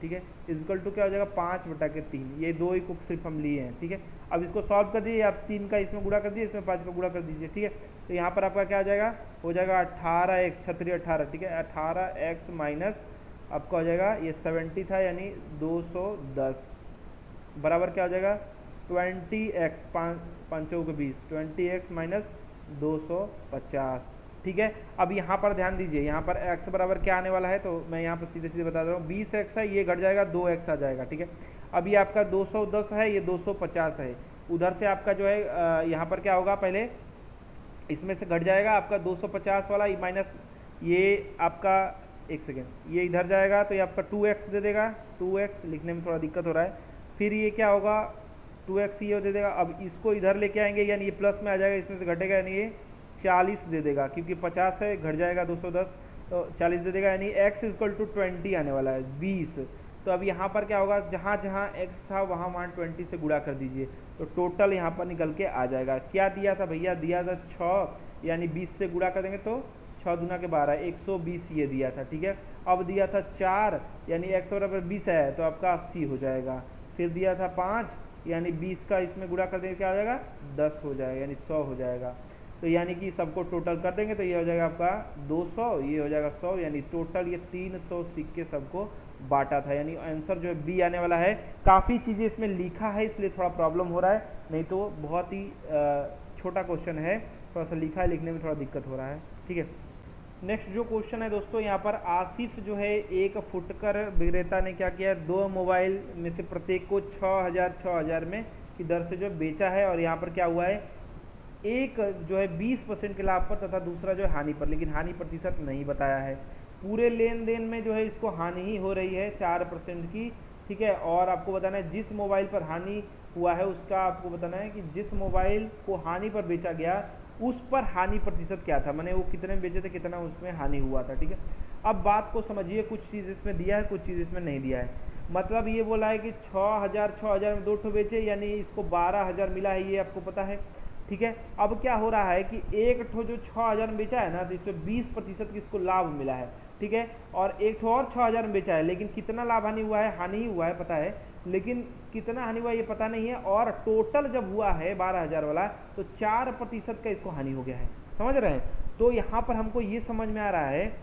ठीक है, इक्वल टू क्या हो जाएगा 5/3, ये दो ही को सिर्फ हम लिए हैं। ठीक है, अब इसको सॉल्व कर दीजिए, आप 3 का इसमें गुणा कर दीजिए, इसमें 5 का गुणा कर दीजिए। ठीक है, तो यहाँ पर आपका क्या हो जाएगा, हो जाएगा 18x 18। ठीक है, 18x माइनस आपका हो जाएगा ये 70 था यानी 210 बराबर क्या हो जाएगा 20x 5 के 20 20x माइनस 250। ठीक है, अब यहाँ पर ध्यान दीजिए, यहाँ पर x बराबर क्या आने वाला है, तो मैं यहाँ पर सीधे सीधे बता दे रहा हूँ 20x है, ये घट जाएगा 2x आ जाएगा। ठीक है, अब ये आपका 210 है, ये 250 है, उधर से आपका जो है यहाँ पर क्या होगा, पहले इसमें से घट जाएगा आपका 250 वाला माइनस ये आपका, एक सेकेंड, ये इधर जाएगा तो ये आपका 2x दे देगा, 2x लिखने में थोड़ा दिक्कत हो रहा है, फिर ये क्या होगा 2x ये दे देगा। अब इसको इधर लेके आएंगे यानी ये प्लस में आ जाएगा, इसमें से घटेगा यानी ये 40 दे देगा, क्योंकि 50 है, घट जाएगा 210 तो 40 दे देगा, यानी x इक्वल टू 20 आने वाला है 20। तो अब यहाँ पर क्या होगा, जहाँ जहाँ x था वहाँ 20 से गुणा कर दीजिए, तो टोटल यहाँ पर निकल के आ जाएगा। क्या दिया था भैया, दिया था 6 यानी 20 से गुणा कर देंगे तो 6 दूना के 12 120 ये दिया था। ठीक है, अब दिया था 4 यानी x बराबर 20 है तो आपका 80 हो जाएगा, फिर दिया था 5 यानी 20 का इसमें गुणा कर देंगे क्या हो जाएगा 10 हो जाएगा यानी 100 हो जाएगा। तो यानी कि सबको टोटल कर देंगे तो ये हो जाएगा आपका 200, ये हो जाएगा 100, यानी टोटल ये 300 सिक्के सबको बांटा था, यानी आंसर जो है बी आने वाला है। काफ़ी चीज़ें इसमें लिखा है इसलिए थोड़ा प्रॉब्लम हो रहा है, नहीं तो बहुत ही छोटा क्वेश्चन है, थोड़ा सा लिखा है, लिखने में थोड़ा दिक्कत हो रहा है। ठीक है, नेक्स्ट जो क्वेश्चन है दोस्तों, यहाँ पर आसिफ जो है एक फुटकर विक्रेता ने क्या किया, 2 मोबाइल में से प्रत्येक को 6000 में की दर से जो बेचा है, और यहाँ पर क्या हुआ है, एक जो है 20% के लाभ पर तथा दूसरा जो है हानि पर, लेकिन हानि प्रतिशत नहीं बताया है। पूरे लेन देन में जो है इसको हानि ही हो रही है 4% की। ठीक है, और आपको बताना है जिस मोबाइल पर हानि हुआ है उसका आपको बताना है कि जिस मोबाइल को हानि पर बेचा गया उस पर हानि प्रतिशत क्या था, माने वो कितने में बेचे थे, कितना उसमें हानि हुआ था। ठीक है, अब बात को समझिए, कुछ चीज़ इसमें दिया है, कुछ चीज़ इसमें नहीं दिया है। मतलब ये बोला है कि 6000 में 2 ठो बेचे यानी इसको 12000 मिला है, ये आपको पता है। ठीक है, अब क्या हो रहा है कि एक ठो जो 6000 में बेचा है ना, तो इसमें 20% की इसको लाभ मिला है। ठीक है, और एक ठो और 6000 में बेचा है, लेकिन कितना लाभ हानि हुआ है, हानि ही हुआ है पता है, लेकिन कितना हानि हुआ है ये पता नहीं है, और टोटल जब हुआ है 12000 वाला तो 4% का इसको हानि हो गया है। समझ रहे हैं, तो यहाँ पर हमको ये समझ में आ रहा है,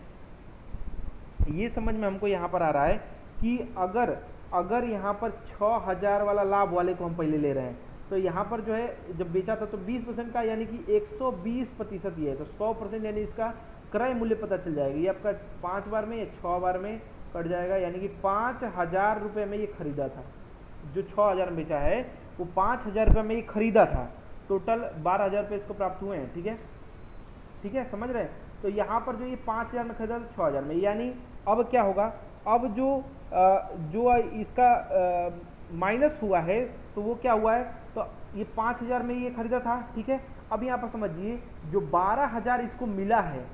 ये समझ में हमको यहाँ पर आ रहा है कि अगर यहाँ पर 6000 वाला लाभ वाले को हम पहले ले रहे हैं, तो यहाँ पर जो है जब बेचा था तो 20% का यानी कि 120% ये है, तो 100% यानी इसका क्रय मूल्य पता चल जाएगा। ये आपका 5 बार में या 6 बार में कट जाएगा, यानी कि 5000 रुपये में ये खरीदा था, जो 6000 में बेचा है वो 5000 रुपये में ये खरीदा था, टोटल 12000 रुपये इसको प्राप्त हुए हैं। ठीक है, ठीक है, समझ रहे हैं। तो यहाँ पर जो ये 5000 में खरीदा था 6000 में, यानी अब क्या होगा, अब जो इसका माइनस हुआ है तो वो क्या हुआ है, तो ये 5000 में ये खरीदा था। ठीक है, अब यहाँ पर समझिए जो 12000 इसको मिला है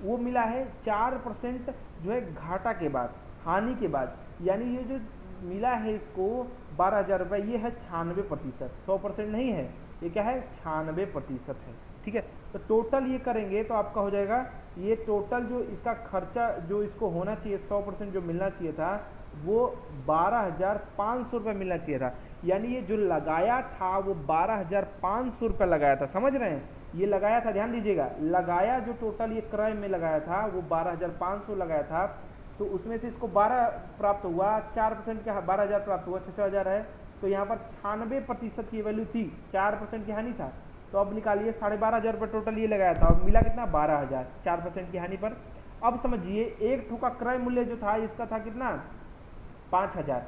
वो मिला है 4% जो है घाटा के बाद, हानि के बाद, यानी ये जो मिला है इसको 12000 रुपये, ये है 96%, 100% नहीं है, ये क्या है 96% है। ठीक है, तो टोटल ये करेंगे तो आपका हो जाएगा, ये टोटल जो इसका खर्चा जो इसको होना चाहिए 100% जो मिलना चाहिए था वो 12500 रुपये मिलना चाहिए था, यानी ये जो लगाया था वो 12500 रुपये लगाया था। समझ रहे हैं, ये लगाया था, ध्यान दीजिएगा, लगाया जो टोटल ये क्रय में लगाया था वो 12500 लगाया था, तो उसमें से इसको 12 प्राप्त हुआ, 4% का 12000 प्राप्त हुआ, 6000 है, तो यहाँ पर 96% की वैल्यू थी, 4% की हानि था, तो अब निकालिए 12500 रुपये टोटल ये लगाया था और मिला कितना 12000, 4% की हानि पर। अब समझिए एक ठो का क्रय मूल्य जो था इसका था कितना 5000।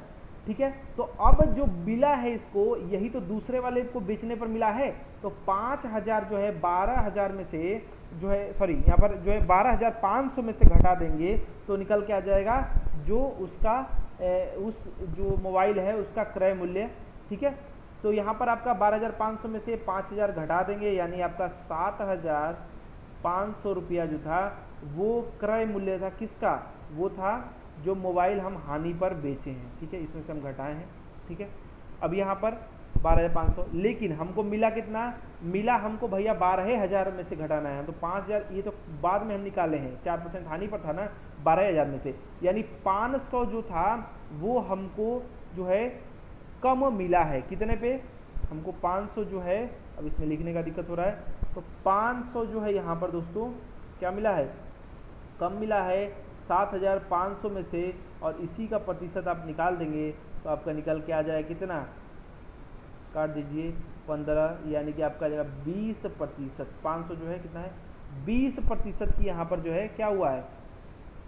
ठीक है, तो अब जो मिला है इसको, यही तो दूसरे वाले को बेचने पर मिला है, तो 5000 जो है 12000 में से जो है, सॉरी यहाँ पर जो है 12500 में से घटा देंगे तो निकल के आ जाएगा जो उसका उस जो मोबाइल है उसका क्रय मूल्य। ठीक है, तो यहाँ पर आपका 12500 में से 5000 घटा देंगे, यानी आपका 7500 रुपया जो था वो क्रय मूल्य था, किसका, वो था जो मोबाइल हम हानि पर बेचे हैं। ठीक है, इसमें से हम घटाए हैं। ठीक है, अब यहाँ पर 12500, लेकिन हमको मिला कितना, मिला हमको भैया 12000 में से घटाना है, तो 5000 ये तो बाद में हम निकाले हैं, 4% हानि पर था ना 12000 में से, यानी 500 जो था वो हमको जो है कम मिला है। कितने पे? हमको 500 जो है, अब इसमें लिखने का दिक्कत हो रहा है, तो 500 जो है यहाँ पर दोस्तों क्या मिला है? कम मिला है 7500 में से, और इसी का प्रतिशत आप निकाल देंगे तो आपका निकल के आ जाए कितना? काट दीजिए 15, यानी कि आपका आ जाएगा 20%। 500 जो है कितना है? 20% की यहाँ पर जो है क्या हुआ है?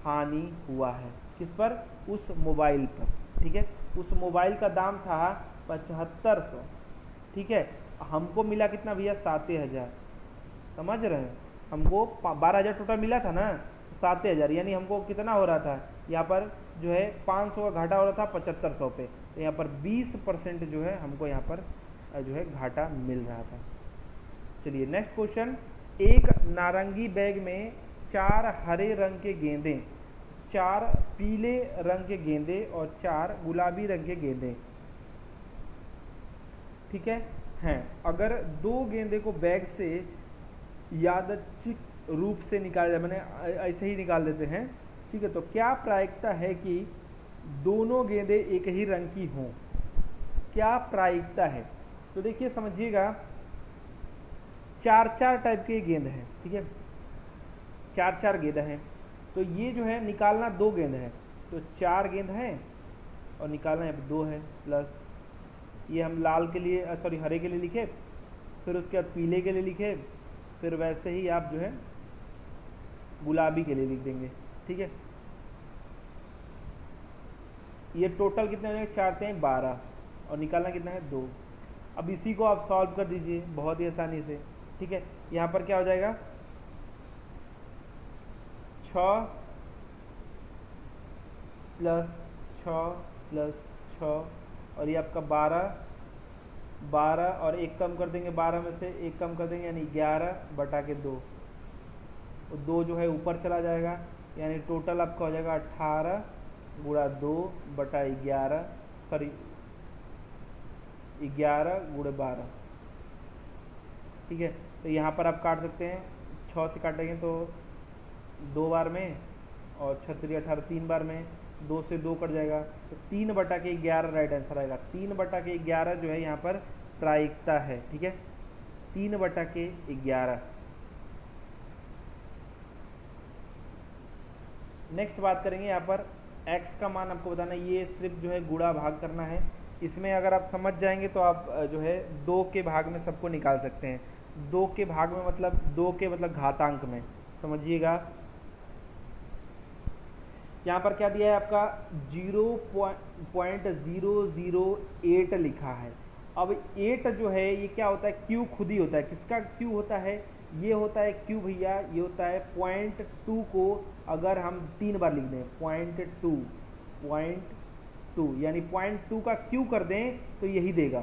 हानि हुआ है। किस पर? उस मोबाइल पर। ठीक है, उस मोबाइल का दाम था 7500। ठीक है, हमको मिला कितना भैया? 7000। समझ रहे हैं? हमको 12000 टोटल मिला था ना, 7000, यानी हमको कितना हो रहा था यहाँ पर जो है? 500 का घाटा हो रहा था 7500 पे, तो यहाँ पर 20% जो है हमको यहाँ पर जो है घाटा मिल रहा था। चलिए नेक्स्ट क्वेश्चन। एक नारंगी बैग में 4 हरे रंग के गेंदे, 4 पीले रंग के गेंदे और 4 गुलाबी रंग के गेंदे, ठीक है, हैं। अगर 2 गेंदे को बैग से यादृच्छिक रूप से निकाला जाए, मैंने ऐसे ही निकाल देते हैं, ठीक है, तो क्या प्रायिकता है कि दोनों गेंदें एक ही रंग की हों? क्या प्रायिकता है? तो देखिए समझिएगा, 4 टाइप के गेंद हैं। ठीक है, 4 गेंद हैं, तो ये जो है निकालना 2 गेंद है, तो 4 गेंद हैं और निकालना यहाँ पे 2 है, प्लस ये हम लाल के लिए सॉरी हरे के लिए लिखे, फिर उसके बाद पीले के लिए लिखे, फिर वैसे ही आप जो है गुलाबी के लिए लिख देंगे। ठीक है, ये टोटल कितने हो जाएंगे? 4 से 12 और निकालना कितना है? 2। अब इसी को आप सॉल्व कर दीजिए बहुत ही आसानी से। ठीक है, यहाँ पर क्या हो जाएगा? 6 प्लस 6 प्लस 6 और ये आपका 12 और 1 कम कर देंगे, 12 में से 1 कम कर देंगे, यानी 11/2। और 2 जो है ऊपर चला जाएगा, यानी टोटल आपका हो जाएगा 18 गुणा 2/11, सॉरी 11 गुणे 12। ठीक है, तो यहाँ पर आप काट सकते हैं, 6 से काटेंगे तो 2 बार में, और 6 18 3 बार में, 2 से 2 कट जाएगा, तो 3/11 राइट आंसर आएगा। 3/11 जो है यहाँ पर प्रायिकता है। ठीक है, 3/11। नेक्स्ट बात करेंगे यहाँ पर x का मान आपको बताना है। ये सिर्फ जो है गुणा भाग करना है। इसमें अगर आप समझ जाएंगे तो आप जो है 2 के भाग में सबको निकाल सकते हैं। 2 के भाग में मतलब 2 के मतलब घातांक में, समझिएगा। यहाँ पर क्या दिया है आपका? 0.008 लिखा है। अब 8 जो है ये क्या होता है? क्यू खुद ही होता है। किसका क्यू होता है? ये होता है क्यू भैया, ये होता है 0.2 को अगर हम 3 बार लिख दें, 0.2 यानी 0.2 का क्यू कर दें तो यही देगा।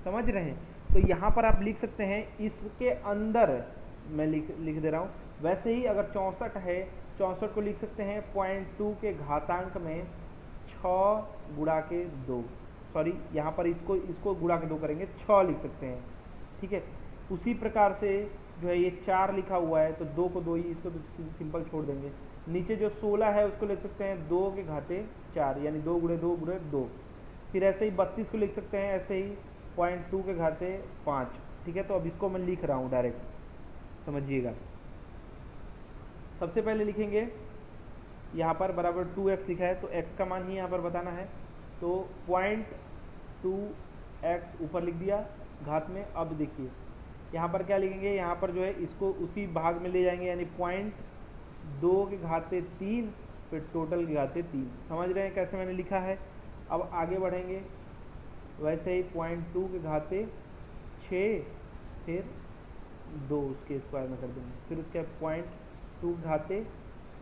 समझ रहे हैं? तो यहाँ पर आप लिख सकते हैं, इसके अंदर मैं लिख दे रहा हूँ। वैसे ही अगर 64 है, 64 को लिख सकते हैं 0.2 के घातांक में 6 गुणा के 2, सॉरी यहाँ पर इसको गुणा के 2 करेंगे, 6 लिख सकते हैं। ठीक है, उसी प्रकार से जो है ये 4 लिखा हुआ है तो 2 को 2 ही, इसको तो सिंपल छोड़ देंगे। नीचे जो 16 है उसको लिख सकते हैं 2 के घाते 4, यानी 2 गुणे 2 गुणे 2। फिर ऐसे ही 32 को लिख सकते हैं ऐसे ही 0.2 के घाते 5। ठीक है, तो अब इसको मैं लिख रहा हूँ डायरेक्ट, समझिएगा। सबसे पहले लिखेंगे यहाँ पर बराबर 2x लिखा है, तो x का मान ही यहाँ पर बताना है, तो 0.2x ऊपर लिख दिया घात में। अब देखिए यहाँ पर क्या लिखेंगे, यहाँ पर जो है इसको उसी भाग में ले जाएंगे, यानी 0.2 के घाते 3, फिर टोटल के घाते 3। समझ रहे हैं कैसे मैंने लिखा है? अब आगे बढ़ेंगे, वैसे ही 0.2 के घाते 6, फिर 2 उसके स्क्वायर में कर देंगे, फिर उसके 0.2 घाते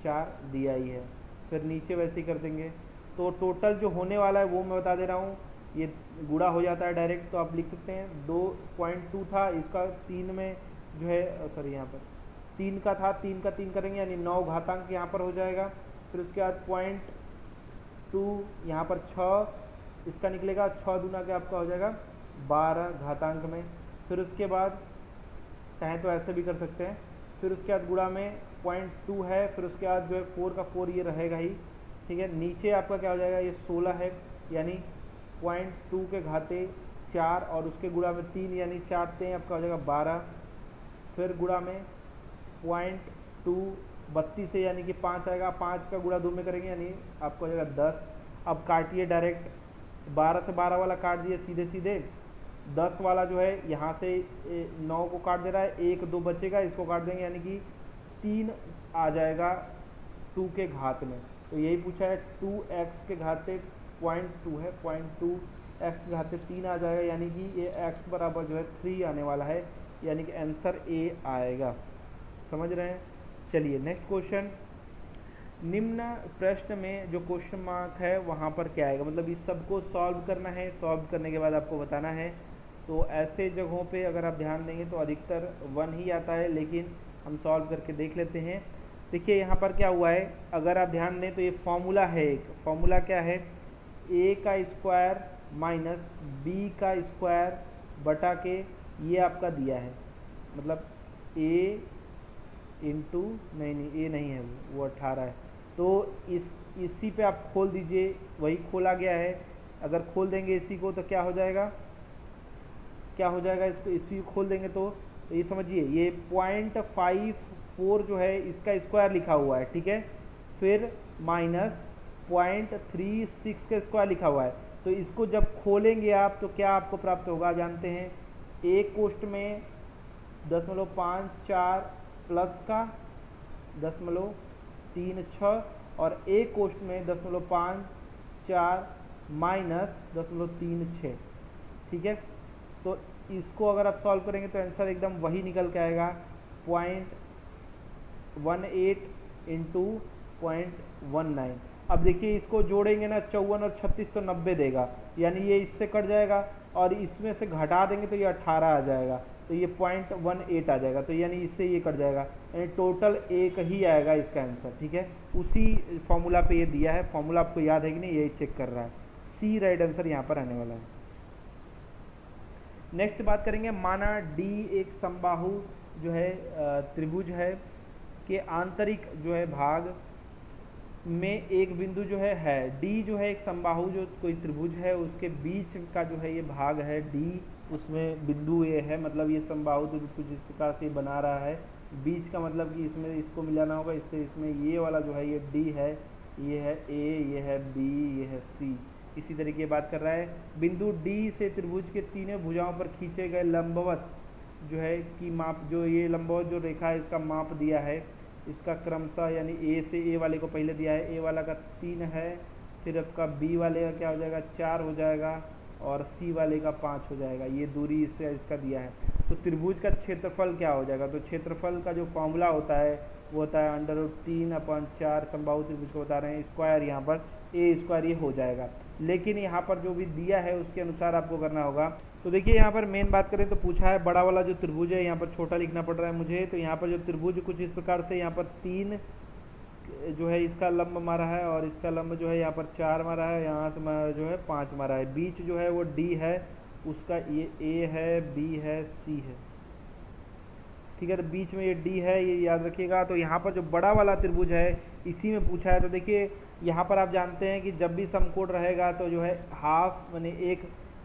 4 दिया ही है, फिर नीचे वैसे ही कर देंगे। तो टोटल जो होने वाला है वो मैं बता दे रहा हूँ, ये गुणा हो जाता है डायरेक्ट, तो आप लिख सकते हैं 2.2 था, इसका 3 में जो है, सॉरी यहाँ पर 3 का था, 3 का 3 करेंगे, यानी 9 घातांक यहाँ पर हो जाएगा। फिर उसके बाद 0.2 यहाँ पर 6 इसका निकलेगा, 6 दूना के आपका हो जाएगा 12 घातांक में। फिर उसके बाद चाहें तो ऐसे भी कर सकते हैं। फिर उसके बाद गुणा में 0.2 है, फिर उसके बाद जो है 4 का 4 ये रहेगा ही, ठीक है। नीचे आपका क्या हो जाएगा, ये 16 है यानी 0.2 के घाते 4 और उसके गुणा में 3 यानी 4 3 आपका हो जाएगा 12, फिर गुणा में 0.2 32 से यानी कि 5 आएगा, 5 का गुणा 2 में करेंगे यानी आपको हो जाएगा 10। अब काटिए डायरेक्ट, 12 से 12 वाला काट दिए सीधे सीधे, 10 वाला जो है यहाँ से 9 को काट दे रहा है, 1 2 बचेगा, इसको काट देंगे यानी कि 3 आ जाएगा 2 के घात में। तो यही पूछा है 2x के घाते 0.2 है, 0.2 x के घाते 3 आ जाएगा यानी कि ये x बराबर जो है 3 आने वाला है, यानी कि आंसर A आएगा। समझ रहे हैं। चलिए नेक्स्ट क्वेश्चन, निम्न प्रश्न में जो क्वेश्चन मार्क है वहाँ पर क्या आएगा, मतलब इस सब को सॉल्व करना है, सॉल्व करने के बाद आपको बताना है। तो ऐसे जगहों पे अगर आप ध्यान देंगे तो अधिकतर 1 ही आता है, लेकिन हम सॉल्व करके देख लेते हैं। देखिए यहाँ पर क्या हुआ है, अगर आप ध्यान दें तो ये फॉर्मूला है, एक फॉर्मूला क्या है, a का स्क्वायर माइनस b का स्क्वायर बटा के ये आपका दिया है, मतलब a इंटू नहीं a नहीं है, वो 18 है। तो इसी पे आप खोल दीजिए, वही खोला गया है। अगर खोल देंगे इसी को तो क्या हो जाएगा, क्या हो जाएगा, इसको इसी को खोल देंगे तो ये समझिए ये 0.54 जो है इसका स्क्वायर लिखा हुआ है, ठीक है, फिर माइनस 0.36 का स्क्वायर लिखा हुआ है। तो इसको जब खोलेंगे आप तो क्या आपको प्राप्त होगा जानते हैं, एक कोष्ठ में 0.54 प्लस का 0.36 और एक कोष्ठ में 0.54 माइनस 0.36, ठीक है। तो इसको अगर आप सॉल्व करेंगे तो आंसर एकदम वही निकल के आएगा, 0.18 इंटू 0.19। अब देखिए इसको जोड़ेंगे ना, 54 और 36 तो 90 देगा, यानी ये इससे कट जाएगा और इसमें से घटा देंगे तो ये 18 आ जाएगा, तो ये 0.18 आ जाएगा, तो यानी इससे ये कट जाएगा, यानी टोटल एक ही आएगा इसका आंसर, ठीक है। उसी फॉर्मूला पे ये दिया है, फॉर्मूला आपको याद है कि नहीं, यही चेक कर रहा है, सी राइट आंसर यहाँ पर आने वाला है। नेक्स्ट बात करेंगे, माना डी एक समबाहु जो है त्रिभुज है के आंतरिक जो है भाग में एक बिंदु जो है डी जो है एक समबाहु जो कोई त्रिभुज है उसके बीच का जो है ये भाग है डी, उसमें बिंदु ये है, मतलब ये समबाहु त्रिभुज कुछ इस प्रकार से बना रहा है। बीच का मतलब कि इसमें इसको मिलाना होगा, इससे इसमें ये वाला जो है ये डी है, ये है ए, ये है बी, ये है सी, इसी तरीके की बात कर रहा है। बिंदु डी से त्रिभुज के तीनों भुजाओं पर खींचे गए लंबवत जो है कि माप, जो ये लंबवत जो रेखा है इसका माप दिया है, इसका क्रमशः यानी ए से ए वाले को पहले दिया है, ए वाला का 3 है, फिर आपका बी वाले का क्या हो जाएगा 4 हो जाएगा और सी वाले का 5 हो जाएगा, ये दूरी इससे इसका दिया है। तो त्रिभुज का क्षेत्रफल क्या हो जाएगा, तो क्षेत्रफल का जो फॉर्मूला होता है वो होता है √3/4 समबाहु त्रिभुज को बता रहे हैं, स्क्वायर यहाँ पर ए स्क्वायर ये हो जाएगा, लेकिन यहाँ पर जो भी दिया है उसके अनुसार आपको करना होगा। तो देखिए यहाँ पर मेन बात करें तो पूछा है बड़ा वाला जो त्रिभुज है, यहाँ पर छोटा लिखना पड़ रहा है मुझे, तो यहाँ पर जो त्रिभुज कुछ इस प्रकार से यहाँ पर 3 जो है इसका लंब मारा है और इसका लंब जो है यहाँ पर 4 मारा है, यहाँ से जो है 5 मारा है, बीच जो है वो डी है, उसका ये ए है, बी है, सी है, ठीक है। तो बीच में ये डी है, ये याद रखिएगा। तो यहाँ पर जो बड़ा वाला त्रिभुज है इसी में पूछा है। तो देखिए यहाँ पर आप जानते हैं कि जब भी समकोण रहेगा तो जो है हाफ यानी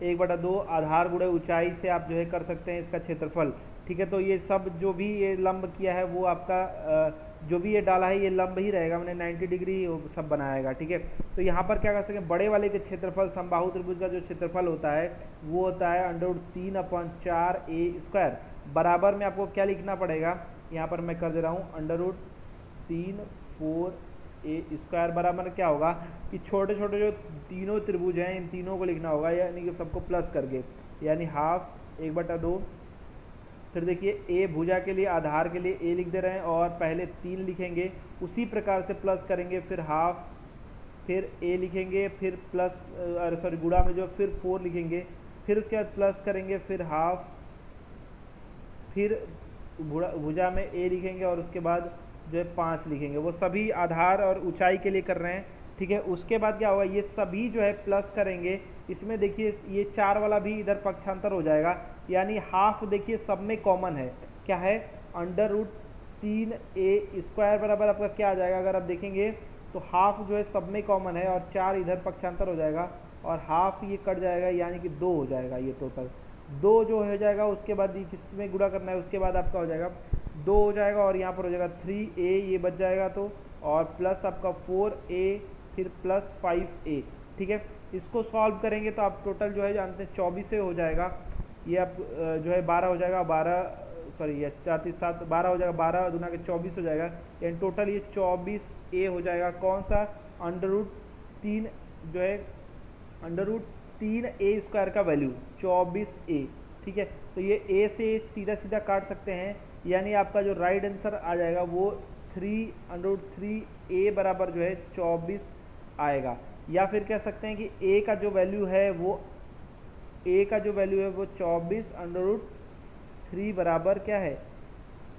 1/2 आधार गुणे ऊंचाई से आप जो है कर सकते हैं इसका क्षेत्रफल, ठीक है। तो ये सब जो भी ये लंब किया है वो आपका जो भी ये डाला है ये लंब ही रहेगा, मैंने 90 डिग्री सब बनाएगा, ठीक है। तो यहाँ पर क्या कर सकते हैं, बड़े वाले के क्षेत्रफल समबाहु त्रिभुज का जो क्षेत्रफल होता है वो होता है √3/4 ए स्क्वायर, बराबर में आपको क्या लिखना पड़ेगा, यहाँ पर मैं कर दे रहा हूँ √3/4 ए स्क्वायर बराबर क्या होगा कि छोटे छोटे जो तीनों त्रिभुज हैं इन तीनों को लिखना होगा, यानी कि सबको प्लस करके, यानी हाफ 1/2। फिर देखिए ए भुजा के लिए आधार के लिए ए लिख दे रहे हैं और पहले 3 लिखेंगे, उसी प्रकार से प्लस करेंगे, फिर हाफ, फिर ए लिखेंगे, फिर प्लस गुणा में जो फिर 4 लिखेंगे, फिर उसके बाद प्लस करेंगे, फिर हाफ, फिर भुजा में ए लिखेंगे और उसके बाद जो है 5 लिखेंगे। वो सभी आधार और ऊंचाई के लिए कर रहे हैं, ठीक है। उसके बाद क्या होगा, ये सभी जो है प्लस करेंगे, इसमें देखिए ये 4 वाला भी इधर पक्षांतर हो जाएगा, यानी हाफ देखिए सब में कॉमन है, क्या है √3 ए स्क्वायर बराबर आपका क्या आ जाएगा, अगर आप देखेंगे तो हाफ जो है सब में कॉमन है और 4 इधर पक्षांतर हो जाएगा और हाफ ये कट जाएगा, यानी कि 2 हो जाएगा ये टोटल। 2 जो हो जाएगा उसके बाद किसमें गुणा करना है, उसके बाद आपका हो जाएगा 2 हो जाएगा और यहाँ पर हो जाएगा 3a ये बच जाएगा, तो और प्लस आपका 4a फिर प्लस 5a। ठीक है, इसको सॉल्व करेंगे तो आप टोटल जो है जानते हैं 24 से हो जाएगा। ये आप जो है 12 हो जाएगा, 12 सॉरी ये 4 3 7 12 हो जाएगा, 12 दूना के 24 हो जाएगा, यानी टोटल ये 24a हो जाएगा। कौन सा, √3 जो है √3a स्क्वायर का वैल्यू 24a। ठीक है, तो ये a से सीधा सीधा काट सकते हैं, यानी आपका जो राइट आंसर आ जाएगा वो 3√3a बराबर जो है 24 आएगा। या फिर कह सकते हैं कि a का जो वैल्यू है वो 24 √3 बराबर क्या है,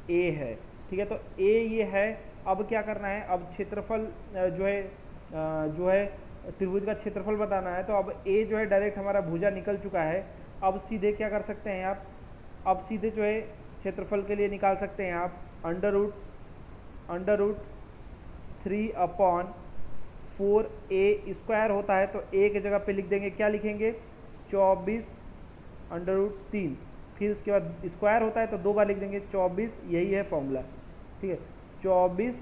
a है। ठीक है, तो a ये है। अब क्या करना है, अब क्षेत्रफल जो है त्रिभुज का क्षेत्रफल बताना है। तो अब a जो है डायरेक्ट हमारा भुजा निकल चुका है। अब सीधे क्या कर सकते हैं आप, अब सीधे जो है क्षेत्रफल के लिए निकाल सकते हैं आप √3/4a स्क्वायर होता है, तो a की जगह पे लिख देंगे, क्या लिखेंगे 24 √3, फिर उसके बाद स्क्वायर होता है तो 2 बार लिख देंगे 24, यही है फॉर्मूला। ठीक है, 24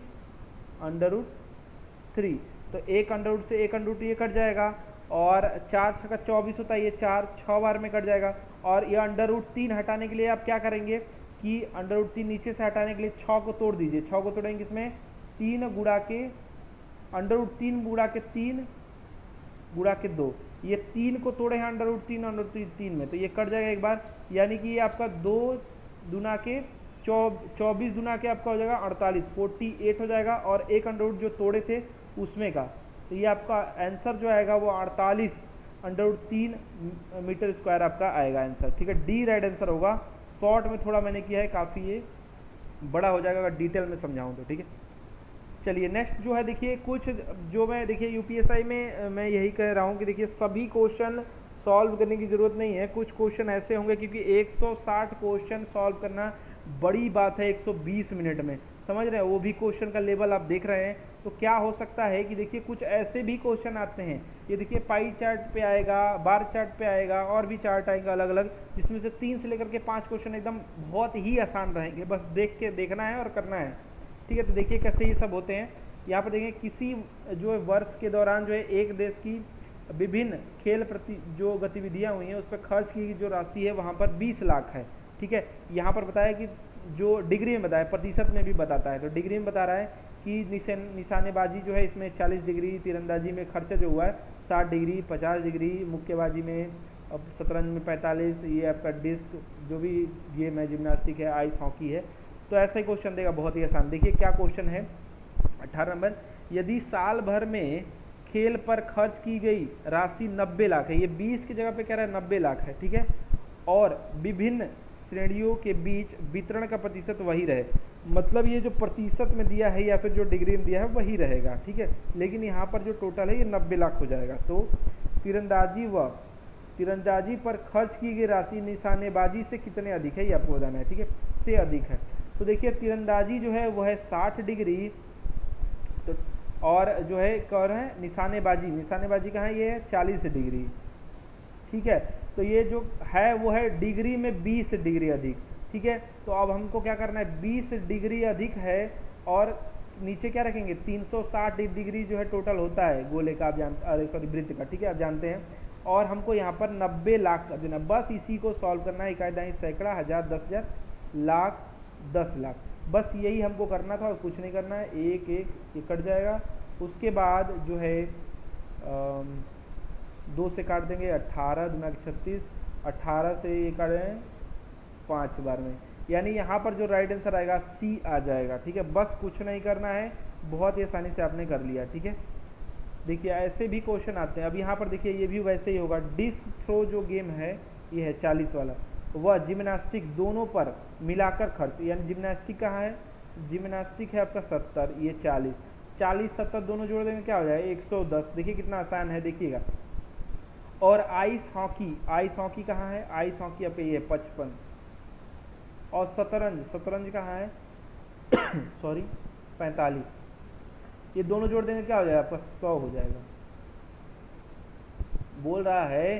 √3, तो 1 से 1 ये कट जाएगा और 4 6 का 24 होता है, ये 4 6 बार में कट जाएगा। और ये √3 हटाने के लिए आप क्या करेंगे कि √3 नीचे से हटाने के लिए 6 को तोड़ दीजिए। 6 को तोड़ेंगे किसमें, 3 गुणा के √3 गुणा के 3 गुणा के 2, ये 3 को तोड़े हैं √3 में, तो ये कट जाएगा एक बार, यानी कि ये आपका 2 दूना के 24 दूना के आपका हो जाएगा 48 हो जाएगा, और एक √ जो तोड़े थे उसमें का, तो ये आपका आंसर जो आएगा वो 48 √3 मीटर स्क्वायर आपका आएगा आंसर। ठीक है, डी राइट आंसर होगा। शॉर्ट में थोड़ा मैंने किया है, काफ़ी ये बड़ा हो जाएगा अगर डिटेल में समझाऊँ तो। ठीक है, चलिए नेक्स्ट जो है देखिए, कुछ जो मैं देखिए यूपीएसआई में मैं यही कह रहा हूँ कि देखिए सभी क्वेश्चन सॉल्व करने की ज़रूरत नहीं है। कुछ क्वेश्चन ऐसे होंगे, क्योंकि 160 क्वेश्चन सॉल्व करना बड़ी बात है 120 मिनट में, समझ रहे हैं, वो भी क्वेश्चन का लेवल आप देख रहे हैं। तो क्या हो सकता है कि देखिए कुछ ऐसे भी क्वेश्चन आते हैं, ये देखिए पाई चार्ट पे आएगा, बार चार्ट पे आएगा, और भी चार्ट आएगा अलग अलग, जिसमें से 3 से लेकर के 5 क्वेश्चन एकदम बहुत ही आसान रहेंगे, बस देखना है और करना है। ठीक है, तो देखिए कैसे ये सब होते हैं। यहाँ पर देखें, किसी जो है वर्ष के दौरान जो है एक देश की विभिन्न खेल प्रति जो गतिविधियाँ हुई हैं उस पर खर्च की जो राशि है वहाँ पर 20 लाख है। ठीक है, यहाँ पर बताया कि जो डिग्री में बताया, प्रतिशत में भी बताता है, तो डिग्री में बता रहा है कि निशानेबाजी जो है इसमें 40 डिग्री, तीरंदाजी में खर्चा जो हुआ है 60 डिग्री, 50 डिग्री, मुक्केबाजी में, अब शतरंज में 45, ये आपका डिस्क जो भी गेम है, जिम्नास्टिक है, आइस हॉकी है। तो ऐसा ही क्वेश्चन देगा, बहुत ही आसान। देखिए क्या क्वेश्चन है 18 नंबर, यदि साल भर में खेल पर खर्च की गई राशि 90 लाख है, ये 20 की जगह पे कह रहा है 90 लाख है। ठीक है, और विभिन्न श्रेणियों के बीच वितरण का प्रतिशत वही रहे, मतलब ये जो प्रतिशत में दिया है या फिर जो डिग्री में दिया है वही रहेगा। ठीक है, लेकिन यहाँ पर जो टोटल है ये 90 लाख हो जाएगा। तो तीरंदाजी पर खर्च की गई राशि निशानेबाजी से कितने अधिक है, ये आपको बताना है। ठीक है, से अधिक है। तो देखिए तीरंदाजी जो है वो है 60 डिग्री, तो और जो है कह रहे हैं निशानेबाजी कहाँ है, ये है 40 डिग्री। ठीक है, तो ये जो है वो है डिग्री में 20 डिग्री अधिक। ठीक है, तो अब हमको क्या करना है, 20 डिग्री अधिक है और नीचे क्या रखेंगे 360 डिग्री जो है टोटल होता है गोले का, आप जानते, सॉरी वृत्त का। ठीक है, आप जानते हैं, और हमको यहाँ पर 90 लाख कर देना, बस इसी को सॉल्व करना है। इकाई दाई सैकड़ा, हजार, 10,000, लाख, 10 लाख, बस यही हमको करना था और कुछ नहीं करना है। एक ये कट जाएगा, उसके बाद जो है 2 से काट देंगे, 18 दूना 36, 18 से ये काटें 5 बार में, यानी यहाँ पर जो राइट आंसर आएगा सी आ जाएगा। ठीक है, बस कुछ नहीं करना है, बहुत ही आसानी से आपने कर लिया। ठीक है, देखिए ऐसे भी क्वेश्चन आते हैं। अब यहाँ पर देखिए ये भी वैसे ही होगा, डिस्क थ्रो जो गेम है ये है 40 वाला, वह जिम्नास्टिक दोनों पर मिलाकर खर्च, यानी जिम्नास्टिक कहाँ है, जिम्नास्टिक है आपका 70, ये 40, 70 दोनों जोड़ देंगे क्या हो जाएगा 110। देखिए कितना आसान है, देखिएगा। और आइस हॉकी कहाँ है, आइस हॉकी आपका ये 55, और शतरंज कहाँ है सॉरी 45। ये दोनों जोड़ देंगे क्या हो जाएगा आपका 100 हो जाएगा। बोल रहा है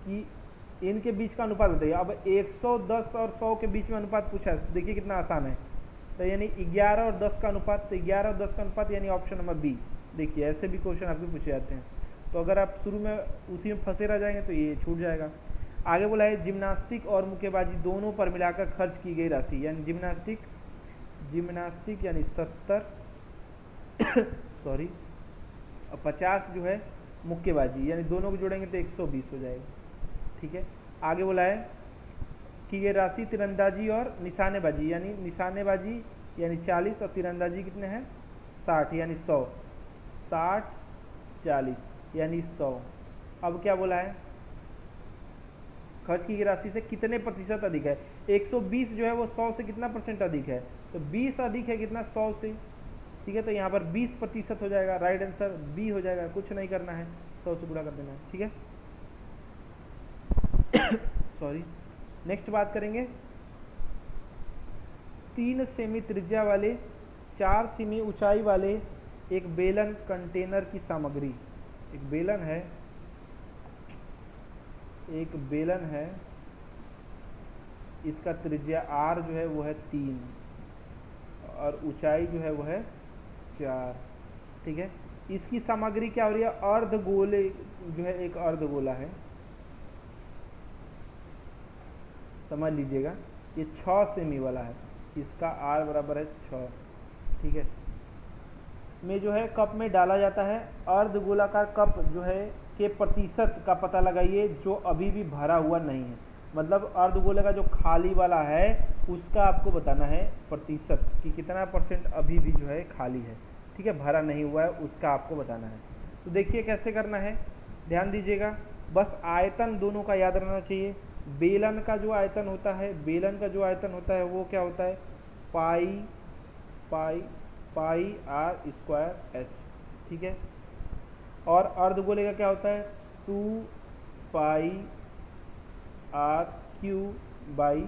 कि इनके बीच का अनुपात बताइए। अब 110 और 100 के बीच में अनुपात पूछा है, देखिए कितना आसान है। तो यानी 11 और 10 का अनुपात, तो 11 और 10 का अनुपात यानी ऑप्शन नंबर बी। देखिए ऐसे भी क्वेश्चन आपके पूछे जाते हैं, तो अगर आप शुरू में उसी में फंसे रह जाएंगे तो ये छूट जाएगा। आगे बोला है जिम्नास्टिक और मुक्केबाजी दोनों पर मिलाकर खर्च की गई राशि, यानी जिम्नास्टिक यानी 70 सॉरी 50 जो है मुक्केबाजी, यानी दोनों को जोड़ेंगे तो 120 हो जाएगा। ठीक है, आगे बोला है कि ये राशि तीरंदाजी और निशानेबाजी, यानी निशानेबाजी यानी 40 और तीरंदाजी कितने हैं 60 यानी 100, 60 40 यानी 100। अब क्या बोला है खर्च की गई राशि से कितने प्रतिशत अधिक है। 120 जो है वो 100 से कितना परसेंट अधिक है, तो 20 अधिक है कितना 100 से। ठीक है, तो यहाँ पर 20% हो जाएगा, राइट आंसर बी हो जाएगा। कुछ नहीं करना है, 100 से गुणा कर देना है। ठीक है सॉरी, नेक्स्ट बात करेंगे 3 सेमी त्रिज्या वाले 4 सेमी ऊंचाई वाले एक बेलन कंटेनर की सामग्री। एक बेलन है, इसका त्रिज्या r जो है वो है 3 और ऊंचाई जो है वो है 4। ठीक है, इसकी सामग्री क्या हो रही है, अर्धगोले जो है एक अर्धगोला है, समझ लीजिएगा ये 6 सेमी वाला है, इसका r बराबर है 6। ठीक है, में जो है कप में डाला जाता है। अर्धगोलाकार कप जो है के प्रतिशत का पता लगाइए जो अभी भी भरा हुआ नहीं है। मतलब अर्धगोले का जो खाली वाला है उसका आपको बताना है प्रतिशत कि कितना परसेंट अभी भी जो है खाली है। ठीक है, भरा नहीं हुआ है उसका आपको बताना है। तो देखिए कैसे करना है, ध्यान दीजिएगा। बस आयतन दोनों का याद रहना चाहिए। बेलन का जो आयतन होता है वो क्या होता है, पाई r स्क्वायर h। ठीक है, और अर्धगोले का क्या होता है 2 पाई r क्यू बाई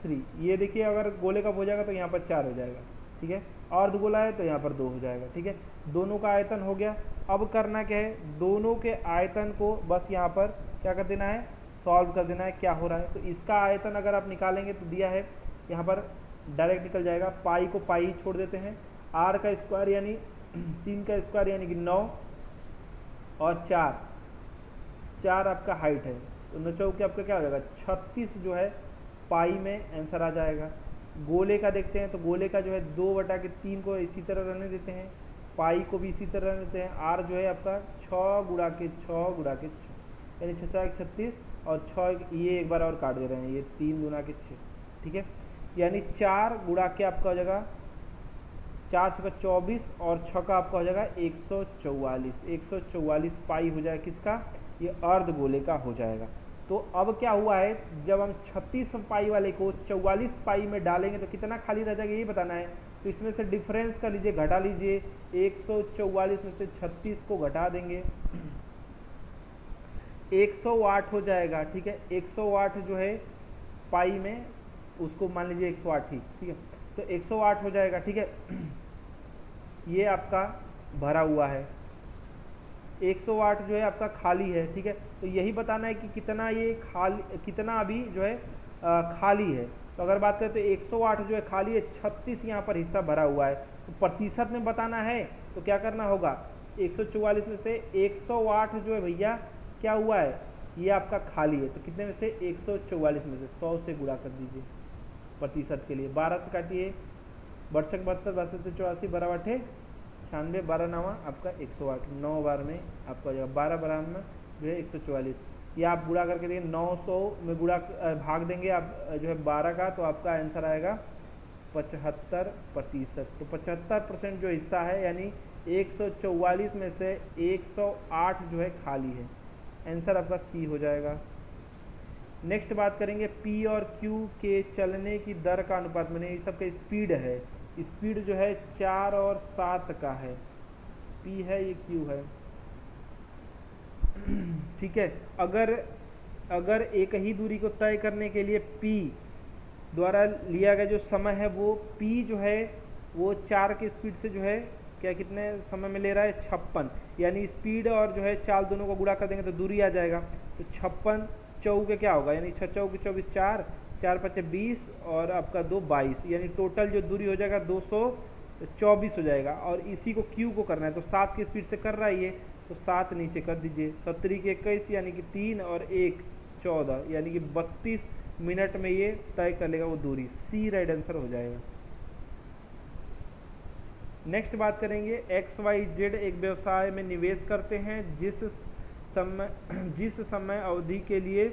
3। ये देखिए अगर गोले का हो जाएगा तो यहाँ पर 4 हो जाएगा। ठीक है, अर्धगोला है तो यहाँ पर 2 हो जाएगा। ठीक है, दोनों का आयतन हो गया। अब करना क्या है, दोनों के आयतन को बस यहाँ पर क्या कर देना है, सॉल्व कर देना है क्या हो रहा है। तो इसका आयतन अगर आप निकालेंगे तो दिया है यहाँ पर डायरेक्ट निकल जाएगा। पाई को पाई ही छोड़ देते हैं, r का स्क्वायर यानी 3 का स्क्वायर यानी कि 9 और 4 आपका हाइट है, तो 9 चौके आपका क्या हो जाएगा 36 जो है पाई में आंसर आ जाएगा। गोले का देखते हैं तो गोले का जो है 2/3 को इसी तरह रहने देते हैं, पाई को भी इसी तरह रहने देते हैं। r जो है आपका 6 गुणा के 6 यानी 6 36 और 6 ये एक बार और काट दे रहे हैं, ये 3 गुणा के 6। ठीक है, यानी 4 गुणा के आपका हो जाएगा 4 6 24 और 6 का आपका हो जाएगा 144 पाई हो जाएगा किसका, ये अर्धगोले का हो जाएगा। तो अब क्या हुआ है, जब हम 36 पाई वाले को 44 पाई में डालेंगे तो कितना खाली रह जाएगा ये बताना है। तो इसमें से डिफरेंस कर लीजिए, घटा लीजिए, 144 में से 36 को घटा देंगे 108 हो जाएगा। ठीक है, 108 जो है पाई में उसको मान लीजिए 108 ही। ठीक है, तो 108 हो जाएगा। ठीक है, ये आपका भरा हुआ है, 108 जो है आपका खाली है। ठीक है, तो यही बताना है कि कितना ये खाली, कितना अभी जो है खाली है। तो अगर बात करें तो 108 जो है खाली है, 36 यहाँ पर हिस्सा भरा हुआ है। तो प्रतिशत में बताना है तो क्या करना होगा, 144 में से 108 जो है भैया क्या हुआ है, ये आपका खाली है, तो कितने में से 144 में से 100 से गुणा कर दीजिए प्रतिशत के लिए। 12 से काटिए, 62 72 84 12 8 96 12 9 आपका 108, 9 बार में आपका हो जाएगा 12 12 में जो है 144। ये आप गुणा करके देखिए, 900 में गुणा भाग देंगे आप जो है 12 का, तो आपका आंसर आएगा 75%। तो 75% जो हिस्सा है यानी 144 में से 108 जो है खाली है, आंसर आपका सी हो जाएगा। नेक्स्ट बात करेंगे P और Q के चलने की दर का अनुपात, मैंने ये सबका स्पीड है, स्पीड जो है 4 और 7 का है, P है ये Q है। ठीक है, अगर एक ही दूरी को तय करने के लिए P द्वारा लिया गया जो समय है वो P जो है वो 4 के स्पीड से जो है क्या कितने समय में ले रहा है 56, यानी स्पीड और जो है चाल दोनों को गुणा कर देंगे तो दूरी आ जाएगा। तो 56 चौके क्या होगा, यानी 6 चौके 24, 4 4 5 20 और आपका 2 22, यानी टोटल जो दूरी हो जाएगा 224 हो जाएगा। और इसी को क्यू को करना है तो 7 की स्पीड से कर रहा है ये, तो 7 नीचे कर दीजिए। 7 के 21 यानी कि 3 और 1 14, यानी कि 32 मिनट में ये तय कर लेगा वो दूरी। सी राइट आंसर हो जाएगा। नेक्स्ट बात करेंगे, XYZ एक व्यवसाय में निवेश करते हैं जिस समय अवधि के लिए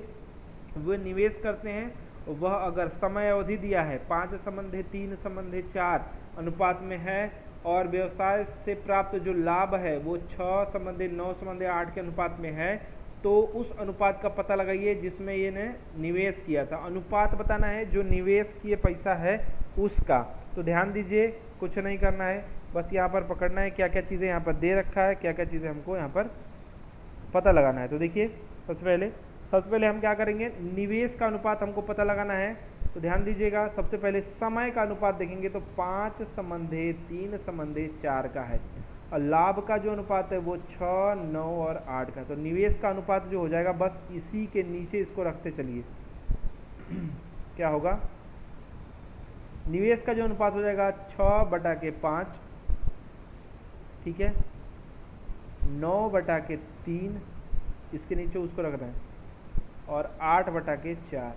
वे निवेश करते हैं वह अगर समय अवधि दिया है 5:3:4 अनुपात में है और व्यवसाय से प्राप्त जो लाभ है वो 6:9:8 के अनुपात में है, तो उस अनुपात का पता लगाइए जिसमें ये ने निवेश किया था। अनुपात बताना है जो निवेश किए पैसा है उसका। तो ध्यान दीजिए, कुछ नहीं करना है, बस यहाँ पर पकड़ना है क्या क्या चीज़ें यहाँ पर दे रखा है, क्या क्या चीज़ें हमको यहाँ पर पता लगाना है। तो देखिए सबसे पहले हम क्या करेंगे, निवेश का अनुपात हमको पता लगाना है। तो ध्यान दीजिएगा, सबसे पहले समय का अनुपात देखेंगे तो 5:3:4 का है और लाभ का जो अनुपात है वो 6, 9 और 8 का। तो निवेश का अनुपात जो हो जाएगा बस इसी के नीचे इसको रखते चलिए। क्या होगा, निवेश का जो अनुपात हो जाएगा 6/5, ठीक है, 9/3, इसके नीचे उसको रखना है, और 8/4।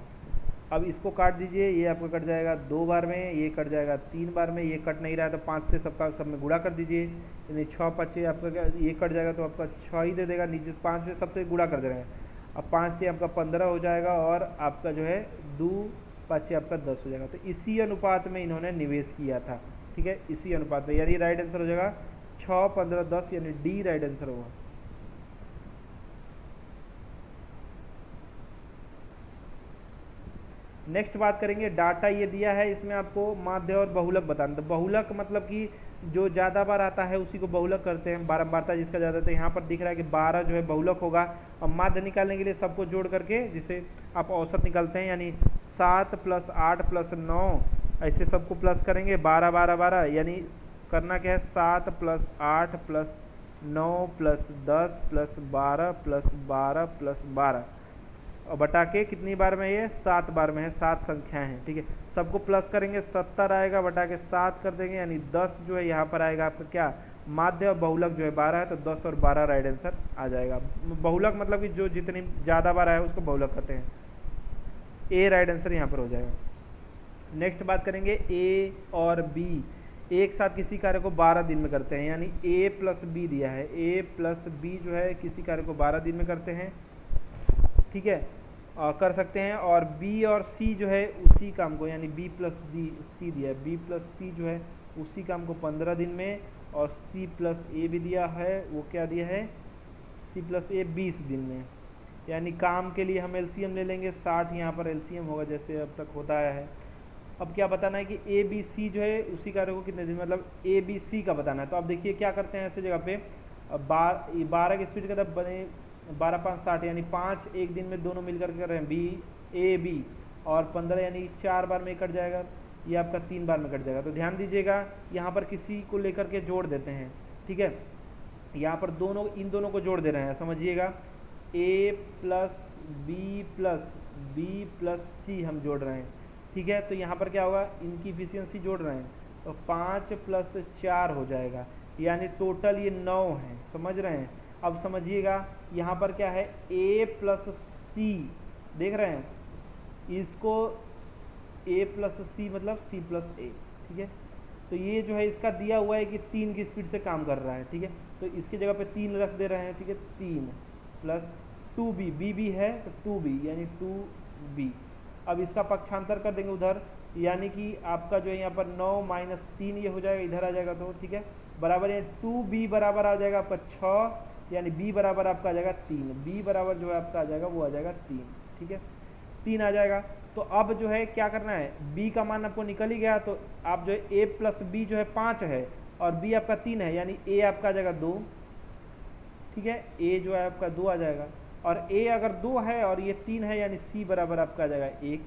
अब इसको काट दीजिए, ये आपका कट जाएगा 2 बार में, ये कट जाएगा 3 बार में, ये कट नहीं रहा है तो 5 से सब में गुणा कर दीजिए, यानी 6 5 आपका ये कट जाएगा तो आपका 6 ही दे देगा, नीचे 5 से सबसे गुणा कर दे रहे हैं। अब 5 से आपका 15 हो जाएगा और आपका जो है 2 5 आपका 10 हो जाएगा। तो इसी अनुपात में इन्होंने निवेश किया था, ठीक है, इसी अनुपात में, यानी राइट आंसर हो जाएगा 6, 15, 10, यानी डी राइट आंसर होगा। नेक्स्ट बात करेंगे, डाटा ये दिया है, इसमें आपको माध्य और बहुलक बताना। तो बहुलक मतलब कि जो ज़्यादा बार आता है उसी को बहुलक करते हैं, बारंबारता जिसका ज़्यादा। तो यहाँ पर दिख रहा है कि 12 जो है बहुलक होगा। और माध्य निकालने के लिए सबको जोड़ करके जिसे आप औसत निकालते हैं, यानी 7 + 8 + 9 ऐसे सबको प्लस करेंगे, 12 12 12, यानी करना क्या है 7 + 8 + 9 + 10 + 12 + 12 + 12 और बटा के कितनी बार में, ये 7 बार में है, 7 संख्याएं हैं, ठीक है। सबको प्लस करेंगे 70 आएगा, बटा के 7 कर देंगे, यानी 10 जो है यहाँ पर आएगा आपका क्या, माध्य और बहुलक जो है 12 है, तो 10 और 12 राइट आंसर आ जाएगा। बहुलक मतलब कि जो जितनी ज़्यादा बार आया उसको बहुलक कहते हैं। ए राइट आंसर यहाँ पर हो जाएगा। नेक्स्ट बात करेंगे, ए और बी एक साथ किसी कार्य को 12 दिन में करते हैं, यानी ए + बी दिया है, ए + बी जो है किसी कार्य को 12 दिन में करते हैं, ठीक है, कर सकते हैं। और बी और सी जो है उसी काम को, यानी बी + सी दिया है, बी + सी जो है उसी काम को 15 दिन में, और सी + ए भी दिया है, वो क्या दिया है, सी + ए 20 दिन में। यानी काम के लिए हम एलसीएम ले लेंगे, 60 यहाँ पर एलसीएम होगा जैसे अब तक होता आया है। अब क्या बताना है कि ए बी सी जो है उसी कार्य को कितने दिन, मतलब ए बी सी का बताना है। तो अब देखिए क्या करते हैं, ऐसे जगह पे 12 की स्पीड का बने 12 5 60, यानी 5 एक दिन में दोनों मिलकर कर रहे हैं, बी ए बी, और 15 यानी 4 बार में कट जाएगा, ये आपका 3 बार में कट जाएगा। तो ध्यान दीजिएगा, यहाँ पर किसी को लेकर के जोड़ देते हैं, ठीक है, यहाँ पर इन दोनों को जोड़ दे रहे हैं, समझिएगा, ए + बी + सी हम जोड़ रहे हैं, ठीक है। तो यहाँ पर क्या होगा, इनकी इफिशियंसी जोड़ रहे हैं, तो 5 + 4 हो जाएगा, यानी टोटल ये 9 है, समझ रहे हैं। अब समझिएगा यहाँ पर क्या है, ए + सी देख रहे हैं, इसको ए + सी मतलब सी + ए, ठीक है। तो ये जो है इसका दिया हुआ है कि 3 की स्पीड से काम कर रहा है, ठीक है, तो इसकी जगह पे 3 रख दे रहे हैं, ठीक है, 3 + 2b, b है तो 2b यानी 2b। अब इसका पक्षांतर कर देंगे उधर, यानी कि आपका जो है यहाँ पर 9 - 3 ये हो जाएगा, इधर आ जाएगा, तो ठीक है, बराबर है 2b बराबर आ जाएगा आपका 6, यानी b बराबर आपका आ जाएगा 3, b बराबर जो है आपका आ जाएगा वो आ जाएगा 3, ठीक है, 3 आ जाएगा। तो अब जो है क्या करना है, b का मान आपको निकल ही गया, तो आप जो है a + b जो है 5 है और b आपका 3 है, यानी a आपका आ जाएगा 2, ठीक है, a जो है आपका 2 आ जाएगा, और a अगर 2 है और ये 3 है, यानी c बराबर आपका आ जाएगा 1,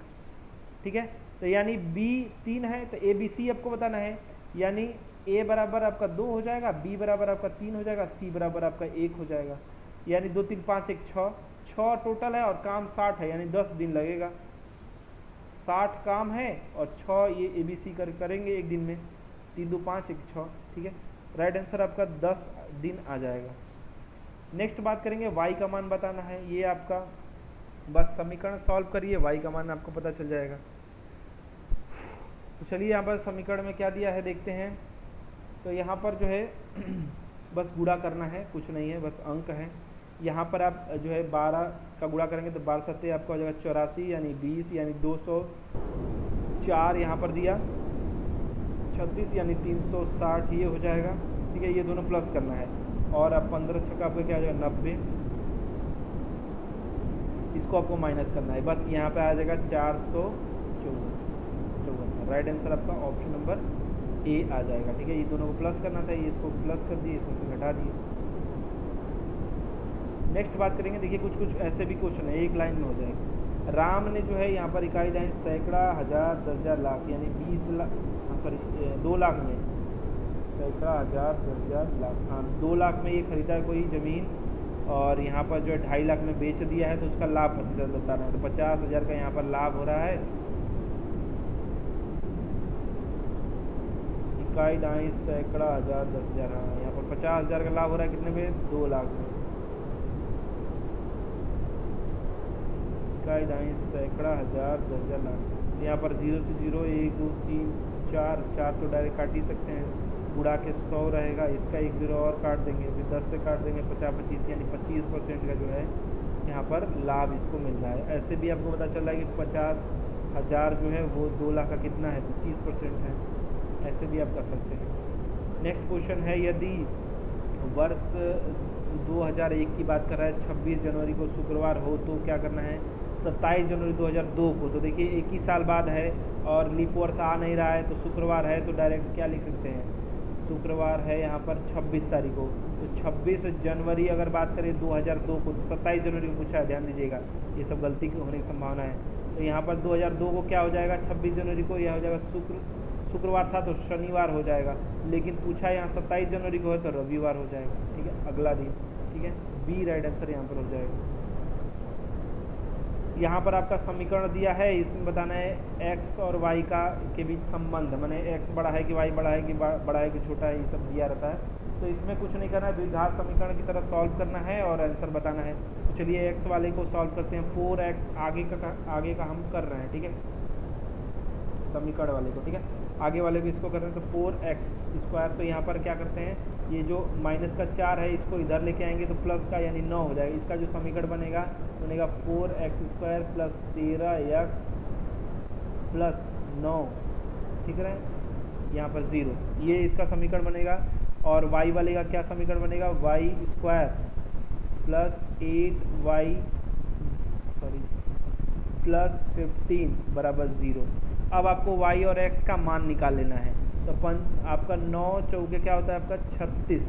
ठीक है। तो यानी b 3 है तो a b c आपको बताना है, यानी ए बराबर आपका 2 हो जाएगा, बी बराबर आपका 3 हो जाएगा, सी बराबर आपका 1 हो जाएगा। यानी 2 3 5 1 6 टोटल है और काम 60 है, यानी 10 दिन लगेगा। 60 काम है और 6 ये ABC करेंगे एक दिन में। 3 2 5 1 6, ठीक है। राइट आंसर आपका 10 दिन आ जाएगा। नेक्स्ट बात करेंगे y का मान बताना है। ये आपका बस समीकरण सॉल्व करिए, y का मान आपको पता चल जाएगा। तो चलिए यहाँ पर समीकरण में क्या दिया है देखते हैं। तो यहाँ पर जो है बस गुणा करना है, कुछ नहीं है, बस अंक है। यहाँ पर आप जो है 12 का गुणा करेंगे तो 12 सत्ते आपका हो जाएगा 84, यानी 20, यानी 204 यहाँ पर दिया, 36 यानी 360 ये हो जाएगा, ठीक है। ये दोनों प्लस करना है और अब 15 छक्का आपका क्या हो जाएगा 90, इसको आपको माइनस करना है। बस यहाँ पे आ जाएगा 454। राइट आंसर आपका ऑप्शन नंबर ए आ जाएगा, ठीक है। ये दोनों को प्लस करना था, ये इसको प्लस कर दिए, इसमें से घटा दिए। नेक्स्ट बात करेंगे, देखिए कुछ कुछ ऐसे भी क्वेश्चन है, एक लाइन में हो जाएगा। राम ने जो है यहाँ पर इकाई लाइन सैकड़ा, हजार, 10,000, लाख, यानी 20 लाख, सॉरी 2 लाख में, सैकड़ा, हजार, 10,000, लाख, हाँ 2 लाख में ये खरीदा है कोई ज़मीन और यहाँ पर जो है 2.5 लाख में बेच दिया है, तो उसका लाभ प्रतिशत बता रहे हैं। तो 50,000 का यहाँ पर लाभ हो रहा है। इकाई दाई सैकड़ा, हजार, 10,000, हाँ यहाँ पर 50,000 का लाभ हो रहा है, कितने में 2 लाख में। इकाई दाई सैकड़ा, हजार, 10,000, लाख, यहाँ पर 0 से 0, 1 2 3 4 तो डायरेक्ट काट ही सकते हैं, गुणा के 100 रहेगा, इसका 1 0 और काट देंगे, फिर 10 से काट देंगे, 50 25, यानी 25% का जो है यहाँ पर लाभ इसको मिल रहा है। ऐसे भी आपको पता चल रहा है कि 50,000 जो है वो 2 लाख का कितना है, तो 30% है। ऐसे भी आप कर सकते हैं। नेक्स्ट क्वेश्चन है, यदि वर्ष 2001 की बात कर रहा है, 26 जनवरी को शुक्रवार हो तो क्या करना है, 27 जनवरी 2002 को, तो देखिए एक ही साल बाद है और लीप वर्ष आ नहीं रहा है, तो शुक्रवार है तो डायरेक्ट क्या लिख सकते हैं, शुक्रवार है यहाँ पर 26 तारीख को, तो 26 जनवरी अगर बात करें 2002 को, तो 27 जनवरी को पूछा है, ध्यान दीजिएगा, ये सब गलती होने की संभावना है। तो यहाँ पर 2002 को क्या हो जाएगा, 26 जनवरी को यह हो जाएगा शुक्रवार था तो शनिवार हो जाएगा, लेकिन पूछा यहाँ 27 जनवरी को है तो रविवार हो जाएगा, ठीक है, अगला दिन, ठीक है। बी राइट आंसर यहाँ पर हो जाएगा। यहाँ पर आपका समीकरण दिया है, इसमें बताना है x और y का के बीच संबंध, माने x बड़ा है कि y बड़ा है कि बड़ा है कि छोटा है, ये सब दिया रहता है। तो इसमें कुछ नहीं करना है, द्विघात समीकरण की तरह सॉल्व करना है और आंसर बताना है। तो चलिए x वाले को सॉल्व करते हैं। 4x आगे का हम कर रहे हैं, ठीक है, समीकरण वाले को, ठीक है, आगे वाले भी इसको कर रहे हैं। तो 4x², तो यहाँ पर क्या करते हैं, ये जो माइनस का 4 है इसको इधर लेके आएंगे तो प्लस का यानी 9 हो जाएगा। इसका जो समीकरण बनेगा 4x² + 13x + 9, ठीक है, यहाँ पर 0, ये इसका समीकरण बनेगा। और y वाले का क्या समीकरण बनेगा, y² + 8y + 15 = 0। अब आपको y और x का मान निकाल लेना है। तो आपका 9 चौके क्या होता है, आपका 36,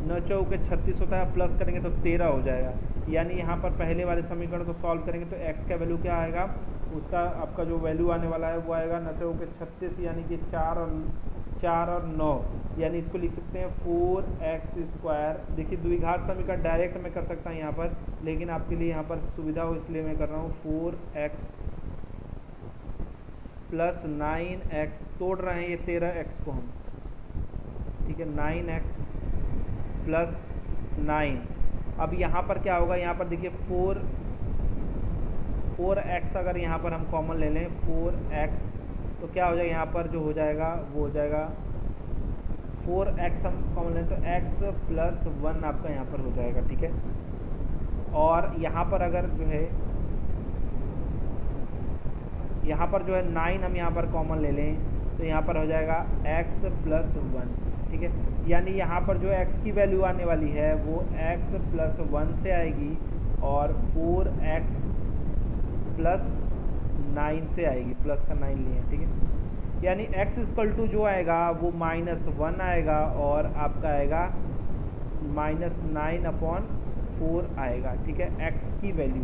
9 चौके 36 होता है, प्लस करेंगे तो 13 हो जाएगा। यानी यहाँ पर पहले वाले समीकरण को सॉल्व करेंगे तो x का वैल्यू क्या आएगा, उसका आपका जो वैल्यू आने वाला है वो आएगा 9 चौके 36, यानी कि 4 और 9, यानी इसको लिख सकते हैं 4x²। देखिए द्विघात समीकरण डायरेक्ट मैं कर सकता हूँ यहाँ पर, लेकिन आपके लिए यहाँ पर सुविधा हो इसलिए मैं कर रहा हूँ 4x + 9x, तोड़ रहे हैं ये 13x को हम, ठीक है, 9x + 9। अब यहाँ पर क्या होगा, यहाँ पर देखिए 4x अगर यहाँ पर हम कॉमन ले लें 4x, तो क्या हो जाएगा, यहाँ पर जो हो जाएगा वो हो जाएगा 4x हम कॉमन लें तो x + 1 आपका यहाँ पर हो जाएगा, ठीक है। और यहाँ पर अगर जो है, यहाँ पर जो है 9 हम यहाँ पर कॉमन ले लें तो यहाँ पर हो जाएगा x + 1, ठीक है। यानी यहाँ पर जो x की वैल्यू आने वाली है वो x + 1 से आएगी और 4x + 9 से आएगी, प्लस का 9 लिए, ठीक है। यानी x = जो आएगा वो -1 आएगा और आपका आएगा -9/4 आएगा, ठीक है, x की वैल्यू।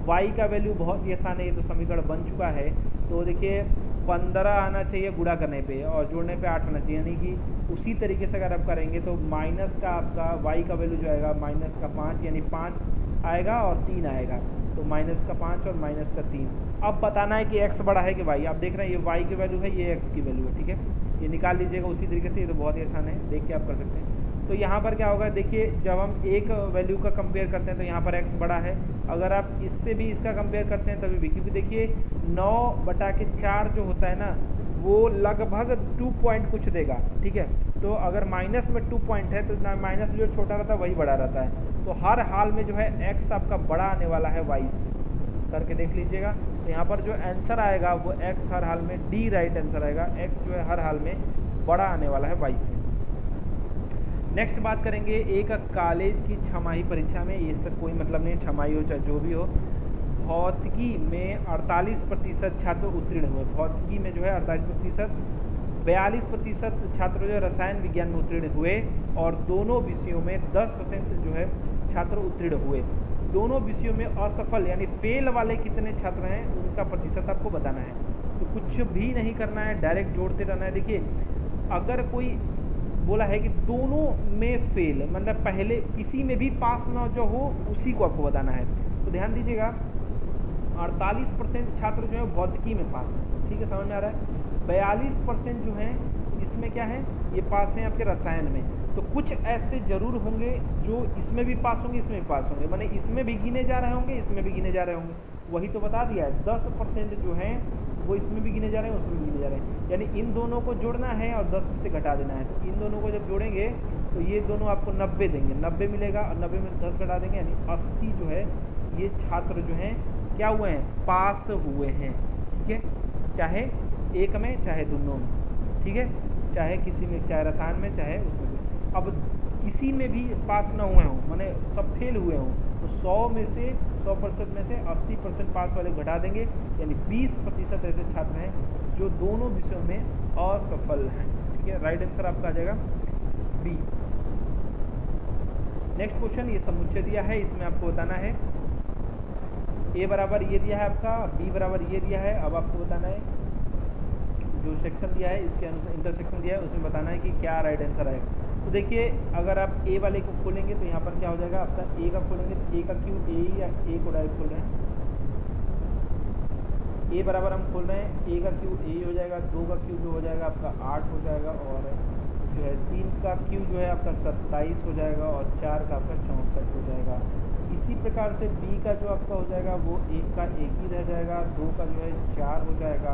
y का वैल्यू बहुत ही आसान है, ये तो समीकरण बन चुका है। तो देखिए 15 आना चाहिए गुणा करने पे और जोड़ने पे 8 आना चाहिए, यानी कि उसी तरीके से अगर आप करेंगे तो माइनस का आपका y का वैल्यू जो आएगा माइनस का 5, यानी 5 आएगा और 3 आएगा, तो माइनस का 5 और माइनस का 3। अब बताना है कि x बड़ा है कि y। आप देख रहे हैं ये y की वैल्यू है, ये x की वैल्यू है, ठीक है, ये निकाल लीजिएगा उसी तरीके से, ये तो बहुत ही आसान है, देख के आप कर सकते हैं। तो यहाँ पर क्या होगा, देखिए जब हम एक वैल्यू का कंपेयर करते हैं तो यहाँ पर x बड़ा है, अगर आप इससे भी इसका कंपेयर करते हैं तभी भी, क्योंकि देखिए 9/4 जो होता है ना वो लगभग 2 पॉइंट कुछ देगा, ठीक है। तो अगर माइनस में 2 पॉइंट है तो माइनस में जो छोटा रहता है वही बड़ा रहता है, तो हर हाल में जो है x आपका बड़ा आने वाला है y से, करके देख लीजिएगा। तो यहाँ पर जो आंसर आएगा वो x हर हाल में, डी राइट आंसर आएगा, x जो है हर हाल में बड़ा आने वाला है y से। नेक्स्ट बात करेंगे, एक कॉलेज की छमाही परीक्षा में, ये सब कोई मतलब नहीं, छमाही हो चाहे जो भी हो, भौतिकी में 48% छात्र उत्तीर्ण हुए। भौतिकी में जो है 48%, 42% छात्र जो है रसायन विज्ञान में उत्तीर्ण हुए और दोनों विषयों में 10% जो है छात्र उत्तीर्ण हुए। दोनों विषयों में असफल यानी फेल वाले कितने छात्र हैं उनका प्रतिशत आपको बताना है। तो कुछ भी नहीं करना है, डायरेक्ट जोड़ते रहना है। देखिए अगर कोई बोला है कि दोनों में फेल, मतलब पहले किसी में भी पास ना जो हो उसी को आपको बताना है। तो ध्यान दीजिएगा 48% छात्र जो है भौतिकी में पास है, ठीक है, समझ में आ रहा है। 42% जो है इसमें क्या है, ये पास हैं आपके रसायन में। तो कुछ ऐसे जरूर होंगे जो इसमें भी पास होंगे, इसमें भी पास होंगे, माने इसमें भी गिने जा रहे होंगे, इसमें भी गिने जा रहे होंगे। वही तो बता दिया है, 10% जो है वो इसमें भी गिने जा रहे हैं, उसमें भी गिने जा रहे हैं, यानी इन दोनों को जोड़ना है और 10 से घटा देना है। तो इन दोनों को जब जोड़ेंगे तो ये दोनों आपको 90 देंगे, 90 मिलेगा और 90 में 10 घटा देंगे, यानी 80 जो है ये छात्र जो हैं क्या हुए हैं, पास हुए हैं, ठीक है, चाहे एक में चाहे दोनों में, ठीक है, चाहे किसी में, चाहे रसायन में चाहे उसमें भी। अब किसी में भी पास ना हुए हों, माने सब फेल हुए हों, तो 100% में से 80% पास वाले घटा देंगे, यानी 20% ऐसे छात्र हैं जो दोनों विषयों में असफल हैं, ठीक है। राइट आंसर आपका आ जाएगा बी। नेक्स्ट क्वेश्चन, ये समुच्चय दिया है, इसमें आपको बताना है ए बराबर ये दिया है आपका, बी बराबर ये दिया है। अब आपको बताना है जो सेक्शन दिया है इसके अनुसार इंटरसेक्शन दिया है उसमें बताना है कि क्या राइट आंसर आएगा। तो देखिए अगर आप ए वाले को खोलेंगे तो यहाँ पर क्या हो जाएगा आपका, ए का खोलेंगे तो ए का क्यू ए या ए को डायरेक्ट खोल रहे हैं, ए बराबर हम खोल रहे हैं, ए का क्यू ए हो जाएगा, 2 का क्यू जो हो जाएगा आपका 8 हो जाएगा, और जो है 3 का क्यू जो है आपका 27 हो जाएगा, और 4 का आपका 64 हो जाएगा। इसी प्रकार से बी का जो आपका हो जाएगा वो 1 का 1 ही रह जाएगा, 2 का जो है 4 हो जाएगा,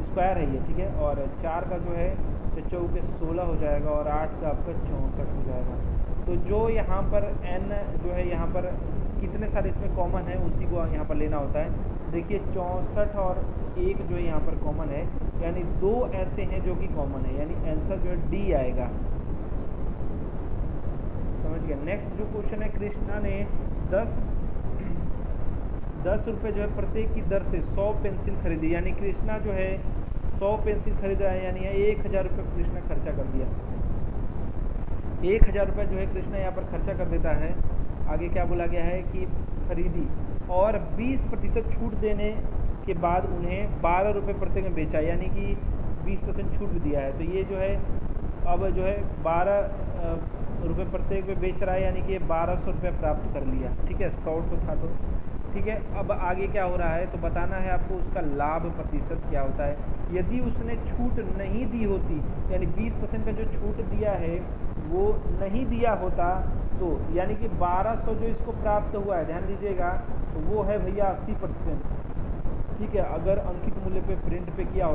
स्क्वायर है ये, ठीक है, और 4 का जो है 4 के 16 हो जाएगा, और 8 का आपका 64 हो जाएगा। तो जो यहाँ पर n जो है यहाँ पर कितने सारे इसमें कॉमन है उसी को यहाँ पर लेना होता है। देखिए 64 और 1 जो यहाँ पर कॉमन है, यानी 2 ऐसे हैं जो कि कॉमन है, यानी आंसर जो है डी आएगा, समझ गया। नेक्स्ट जो क्वेश्चन है, कृष्णा ने 10 रुपये जो है प्रत्येक की दर से 100 पेंसिल खरीदी, यानी कृष्णा जो है 100 पेंसिल खरीदा है, यानी 1000 रुपये कृष्णा खर्चा कर दिया। 1000 रुपये जो है कृष्णा यहाँ पर खर्चा कर देता है। आगे क्या बोला गया है कि खरीदी और 20% छूट देने के बाद उन्हें 12 रुपये प्रत्येक में बेचा, यानी कि 20% छूट भी दिया है। तो ये जो है अब जो है 12 रुपये प्रत्येक में बेच रहा है, यानी कि 1200 रुपये प्राप्त कर लिया, ठीक है, 100 तो था तो ठीक है। अब आगे क्या हो रहा है तो बताना है आपको उसका लाभ प्रतिशत क्या होता है। यदि उसने छूट नहीं दी होती, यानी 20% का जो छूट दिया है वो नहीं दिया होता, तो यानी कि 1200 जो इसको प्राप्त हुआ है, ध्यान दीजिएगा, तो वो है भैया 80%, ठीक है। अगर अंकित मूल्य पे प्रिंट पे किया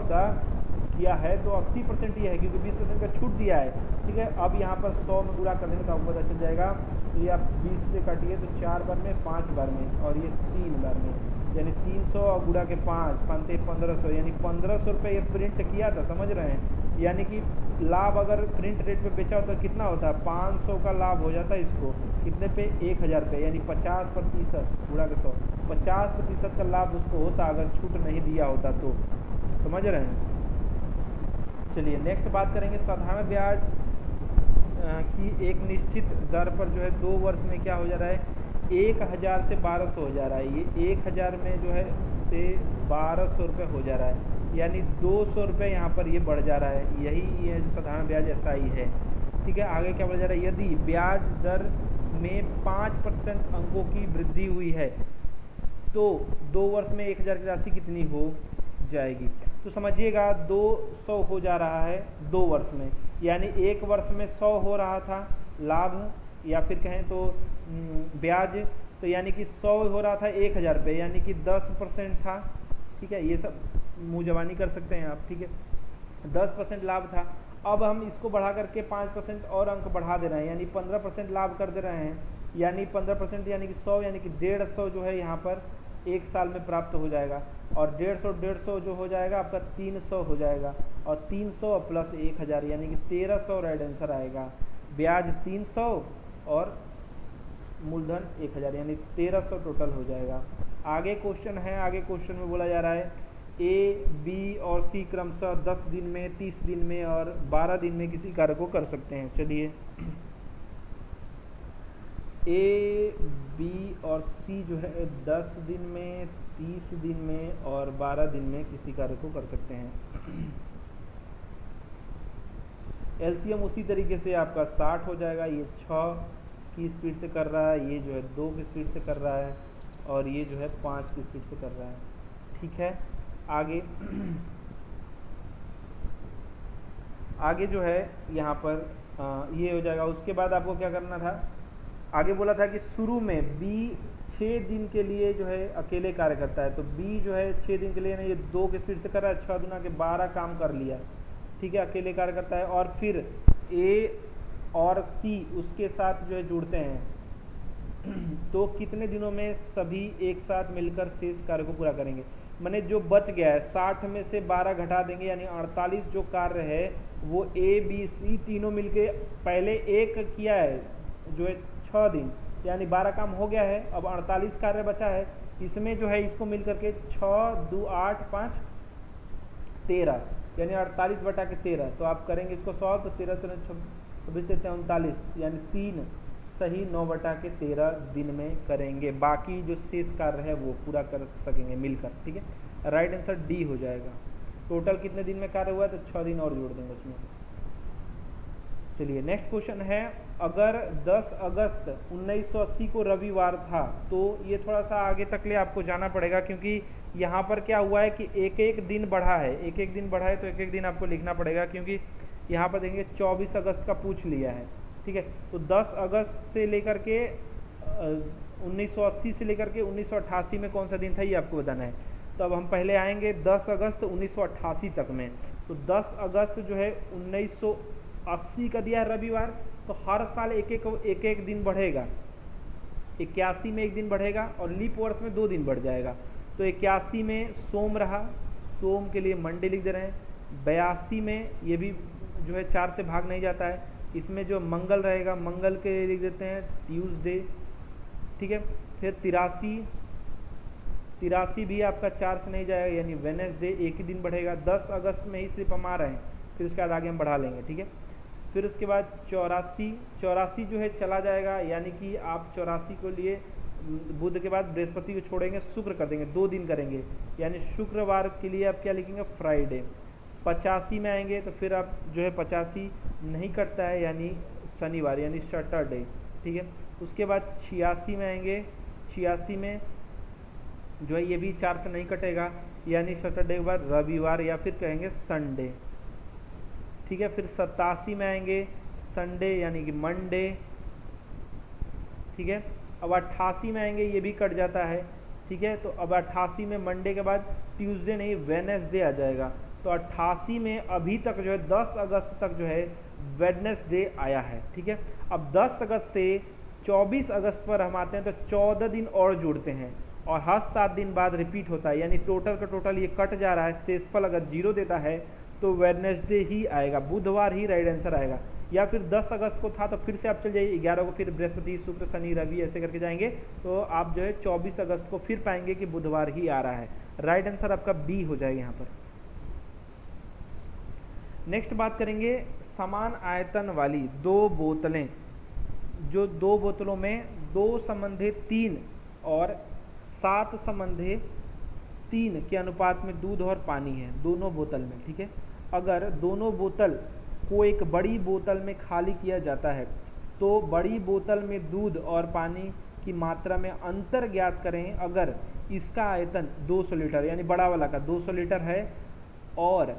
है तो 80% ही है, क्योंकि 20% का छूट दिया है, ठीक है। अब यहाँ पर 100 में गुणा करने में तो आपको पता चल जाएगा, तो ये आप 20 से काटिए तो 4 बार में, 5 बार में, और ये 3 बार में, यानी 300 और गुणा के 5 5 1500, यानी 1500 रुपये ये प्रिंट किया था, समझ रहे हैं। यानी कि लाभ अगर प्रिंट रेट पे बेचा होता तो कितना होता है, 500 का लाभ हो जाता है इसको, कितने पे, 1000 रुपये, यानी 50% गुणा के 100, 50% का लाभ उसको होता अगर छूट नहीं दिया होता तो, समझ रहे हैं। चलिए नेक्स्ट बात करेंगे, साधारण ब्याज की एक निश्चित दर पर जो है 2 वर्ष में क्या हो जा रहा है, 1000 से 1200 हो जा रहा है। ये 1000 में जो है से 1200 रुपये हो जा रहा है। यानी 200 रुपये यहाँ पर ये बढ़ जा रहा है, यही ये साधारण ब्याज SI है। ठीक है, आगे क्या बढ़ जा रहा है, यदि ब्याज दर में 5% अंकों की वृद्धि हुई है तो 2 वर्ष में 1000 की राशि कितनी हो जाएगी। तो समझिएगा 200 हो जा रहा है 2 वर्ष में, यानी 1 वर्ष में 100 हो रहा था लाभ या फिर कहें तो ब्याज, तो यानी कि 100 हो रहा था 1000 रुपये, यानी कि 10% था। ठीक है, ये सब मुँह जबानी कर सकते हैं आप। ठीक है, 10% लाभ था। अब हम इसको बढ़ा करके 5% और अंक बढ़ा दे रहे हैं, यानी 15% लाभ कर दे रहे हैं, यानी 15% यानी कि 100, यानी कि 150 जो है यहाँ पर 1 साल में प्राप्त हो जाएगा। और 150 जो हो जाएगा आपका 300 हो जाएगा, और 300 प्लस 1000 यानी कि 1300 राइट आंसर आएगा। ब्याज 300 और मूलधन 1000 यानी 1300 टोटल हो जाएगा। आगे क्वेश्चन है, आगे क्वेश्चन में बोला जा रहा है A, B और C क्रमशः 10 दिन में, 30 दिन में और 12 दिन में किसी कार्य को कर सकते हैं। चलिए A, B और C जो है 10 दिन में, 30 दिन में और 12 दिन में किसी कार्य को कर सकते हैं। LCM उसी तरीके से आपका 60 हो जाएगा। ये 6 की स्पीड से कर रहा है, ये जो है 2 की स्पीड से कर रहा है, और ये जो है 5 की स्पीड से कर रहा है। ठीक है, आगे आगे जो है यहाँ पर ये हो जाएगा। उसके बाद आपको क्या करना था, आगे बोला था कि शुरू में B 6 दिन के लिए जो है अकेले कार्य करता है, तो B जो है 6 दिन के लिए ना, ये 2 की स्पीड से कर रहा है, 6 दुना के 12 काम कर लिया। ठीक है, अकेले कार्य करता है। और फिर A और C उसके साथ जो है जुड़ते हैं तो कितने दिनों में सभी एक साथ मिलकर शेष कार्य को पूरा करेंगे। मैंने जो बच गया है 60 में से 12 घटा देंगे, यानी 48 जो कार्य है वो A, B, C तीनों मिलके पहले एक किया है जो है 6 दिन, यानी 12 काम हो गया है। अब 48 कार्य बचा है, इसमें जो है इसको मिल करके 6, 2, 8, 5, 13 यानी 48 बटा के 13। तो आप करेंगे इसको 100 तो 13 से 39, यानी 3 सही 9 बटा के 13 दिन में करेंगे। बाकी जो शेष कार्य है वो पूरा कर सकेंगे मिलकर। ठीक है, राइट आंसर डी हो जाएगा। टोटल कितने दिन में कार्य हुआ तो 6 दिन और जोड़ देंगे उसमें। चलिए नेक्स्ट क्वेश्चन है, अगर 10 अगस्त 1980 को रविवार था, तो ये थोड़ा सा आगे तक ले आपको जाना पड़ेगा, क्योंकि यहाँ पर क्या हुआ है कि एक एक दिन बढ़ा है, एक एक दिन बढ़ा है, तो एक एक दिन आपको लिखना पड़ेगा, क्योंकि यहाँ पर देखेंगे 24 अगस्त का पूछ लिया है। ठीक है, तो 10 अगस्त से लेकर के 1980 से लेकर के 1988 में कौन सा दिन था ये आपको बताना है। तो अब हम पहले आएंगे 10 अगस्त 1988 तक में। तो 10 अगस्त जो है 1980 का दिया है रविवार, तो हर साल एक एक दिन बढ़ेगा। 81 में 1 दिन बढ़ेगा और लीप वर्ष में 2 दिन बढ़ जाएगा। तो 81 में सोम रहा, सोम के लिए मंडे लिख दे रहे हैं। 82 में ये भी जो है 4 से भाग नहीं जाता है, इसमें जो मंगल रहेगा मंगल के लिए लिख देते हैं ट्यूसडे। ठीक है, फिर 83 भी आपका 4 से नहीं जाएगा, यानी वेडनेसडे, एक ही दिन बढ़ेगा। 10 अगस्त में ही सिर्फ हम आ रहे हैं, फिर उसके बाद आगे हम बढ़ा लेंगे। ठीक है, फिर उसके बाद 84 जो है चला जाएगा, यानी कि आप 84 को लिए बुध के बाद बृहस्पति को छोड़ेंगे, शुक्र कर देंगे, 2 दिन करेंगे, यानी शुक्रवार के लिए आप क्या लिखेंगे फ्राइडे। 85 में आएंगे तो फिर आप जो है 85 नहीं कटता है, यानी शनिवार यानी सैटरडे। ठीक है, उसके बाद 86 में आएंगे, 86 में जो है ये भी 4 से नहीं कटेगा, यानी सैटरडे के बाद रविवार या फिर कहेंगे संडे। ठीक है, फिर 87 में आएंगे संडे यानी कि मंडे। ठीक है, अब 88 में आएंगे, ये भी कट जाता है। ठीक है, तो अब 88 में मंडे के बाद ट्यूसडे नहीं वेडनेसडे आ जाएगा। तो 88 में अभी तक जो है 10 अगस्त तक जो है वेडनेसडे आया है। ठीक है, अब 10 अगस्त से 24 अगस्त पर हम आते हैं, तो 14 दिन और जुड़ते हैं और हर 7 दिन बाद रिपीट होता है, यानी टोटल का टोटल ये कट जा रहा है। शेषफल अगर 0 देता है तो वेडनेसडे ही आएगा, बुधवार ही राइट आंसर आएगा। या फिर 10 अगस्त को था तो फिर से आप चल जाइए 11 को, फिर बृहस्पति, शुक्र, शनि, रवि ऐसे करके जाएंगे, तो आप जो है 24 अगस्त को फिर पाएंगे कि बुधवार ही आ रहा है। राइट आंसर आपका बी हो जाएगा यहाँ पर। नेक्स्ट बात करेंगे समान आयतन वाली 2 बोतलें, जो 2 बोतलों में 2 संबंधित 3 और 7 संबंधित 3 के अनुपात में दूध और पानी है दोनों बोतल में, ठीक है। अगर दोनों बोतल को एक बड़ी बोतल में खाली किया जाता है तो बड़ी बोतल में दूध और पानी की मात्रा में अंतर ज्ञात करें। अगर इसका आयतन 200 लीटर यानी बड़ा वाला का 200 लीटर है और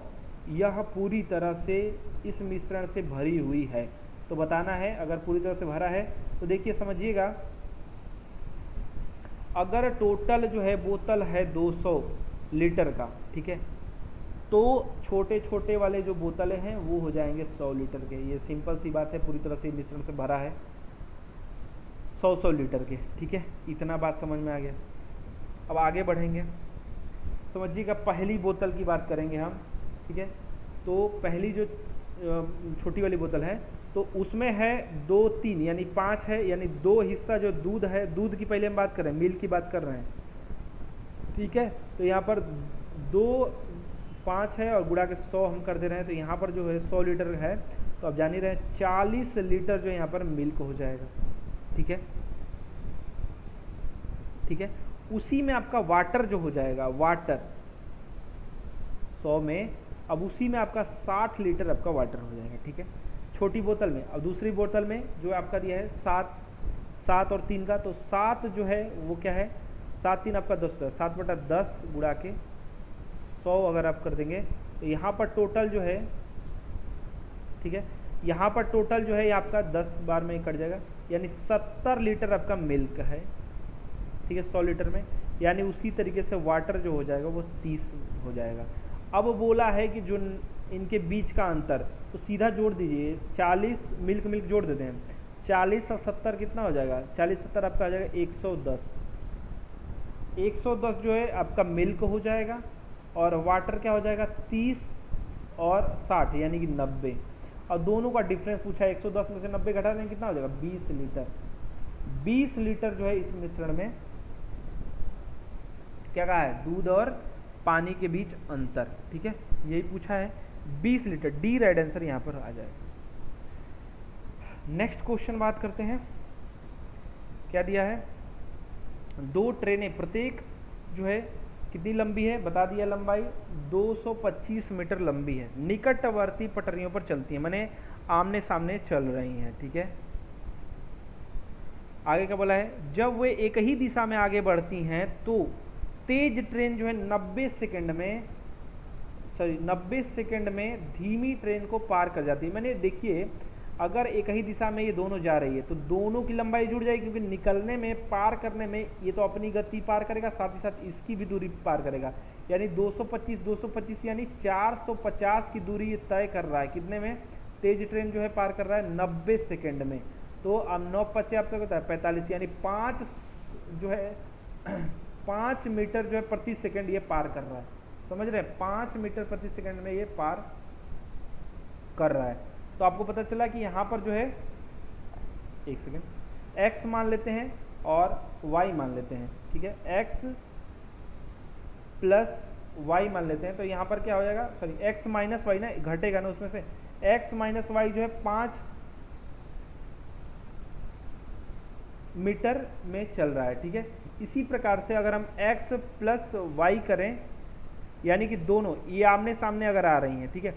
यह पूरी तरह से इस मिश्रण से भरी हुई है, तो बताना है अगर पूरी तरह से भरा है। तो देखिए समझिएगा, अगर टोटल जो है बोतल है 200 लीटर का, ठीक है, तो छोटे छोटे वाले जो बोतलें हैं वो हो जाएंगे 100 लीटर के। ये सिंपल सी बात है, पूरी तरह से मिश्रण से भरा है 100 लीटर के, ठीक है। इतना बात समझ में आ गया। अब आगे बढ़ेंगे, समझिएगा पहली बोतल की बात करेंगे हम, ठीक है। तो पहली जो छोटी वाली बोतल है तो उसमें है 2 3 यानी 5 है, यानी 2 हिस्सा जो दूध है, दूध की पहले हम बात कर रहे हैं, मिल्क की बात कर रहे हैं, ठीक है। तो यहाँ पर 2 5 है और गुणा के 100 हम कर दे रहे हैं, तो यहाँ पर जो है 100 लीटर है, तो अब जान ही रहे 40 लीटर जो यहाँ पर मिल्क हो जाएगा, ठीक है, ठीक है। उसी में आपका वाटर जो हो जाएगा, वाटर 100 में, अब उसी में आपका 60 लीटर आपका वाटर हो जाएगा, ठीक है, छोटी बोतल में। अब दूसरी बोतल में जो आपका दिया है 7 और 3 का, तो 7 जो है वो क्या है, 7 3 आपका 10 है, 7/10 गुणा के 100 अगर आप कर देंगे तो यहाँ पर टोटल जो है, ठीक है, यहाँ पर टोटल जो है ये आपका 10 बार में कट जाएगा, यानी 70 लीटर आपका मिल्क है, ठीक है, 100 लीटर में। यानी उसी तरीके से वाटर जो हो जाएगा वो 30 हो जाएगा। अब बोला है कि जो इनके बीच का अंतर, तो सीधा जोड़ दीजिए, 40 मिल्क जोड़ देते हैं, 40 और 70 कितना हो जाएगा, 40 70 आपका आ जाएगा 110। 110 जो है आपका मिल्क हो जाएगा और वाटर क्या हो जाएगा 30 और 60 यानी कि 90। और दोनों का डिफरेंस पूछा है, 110 में से 90 घटा दें कितना हो जाएगा 20 लीटर। 20 लीटर जो है इस मिश्रण में क्या कहा है, दूध और पानी के बीच अंतर, ठीक है, यही पूछा है 20 लीटर। डी राइट आंसर यहाँ पर आ जाएगा। नेक्स्ट क्वेश्चन बात करते हैं, क्या दिया है, 2 ट्रेनें प्रत्येक जो है कितनी लंबी है, बता दिया लंबाई 225 मीटर लंबी है, निकटवर्ती पटरियों पर चलती है, माने आमने सामने चल रही हैं, ठीक है। आगे क्या बोला है, जब वे एक ही दिशा में आगे बढ़ती हैं तो तेज ट्रेन जो है 90 सेकंड में धीमी ट्रेन को पार कर जाती है। मैंने देखिए अगर एक ही दिशा में ये दोनों जा रही है तो दोनों की लंबाई जुड़ जाएगी, क्योंकि निकलने में, पार करने में ये तो अपनी गति पार करेगा, साथ ही साथ इसकी भी दूरी पार करेगा, यानी 225 यानी 450 की दूरी ये तय कर रहा है। कितने में, तेज ट्रेन जो है पार कर रहा है 90 सेकेंड में। तो अब 9 25 आपका होता है 45, यानी 5 जो है 5 मीटर जो है प्रति सेकंड ये पार कर रहा है, समझ रहे हैं, 5 मीटर प्रति सेकंड में ये पार कर रहा है। तो आपको पता चला कि यहाँ पर जो है, एक सेकंड, x मान लेते हैं और y मान लेते हैं, ठीक है, x प्लस y मान लेते हैं, तो यहाँ पर क्या हो जाएगा, सॉरी x माइनस वाई ना, घटेगा ना उसमें से, x माइनस वाई जो है 5 मीटर में चल रहा है, ठीक है। इसी प्रकार से अगर हम x प्लस वाई करें, यानी कि दोनों ये आमने सामने अगर आ रही हैं, ठीक है,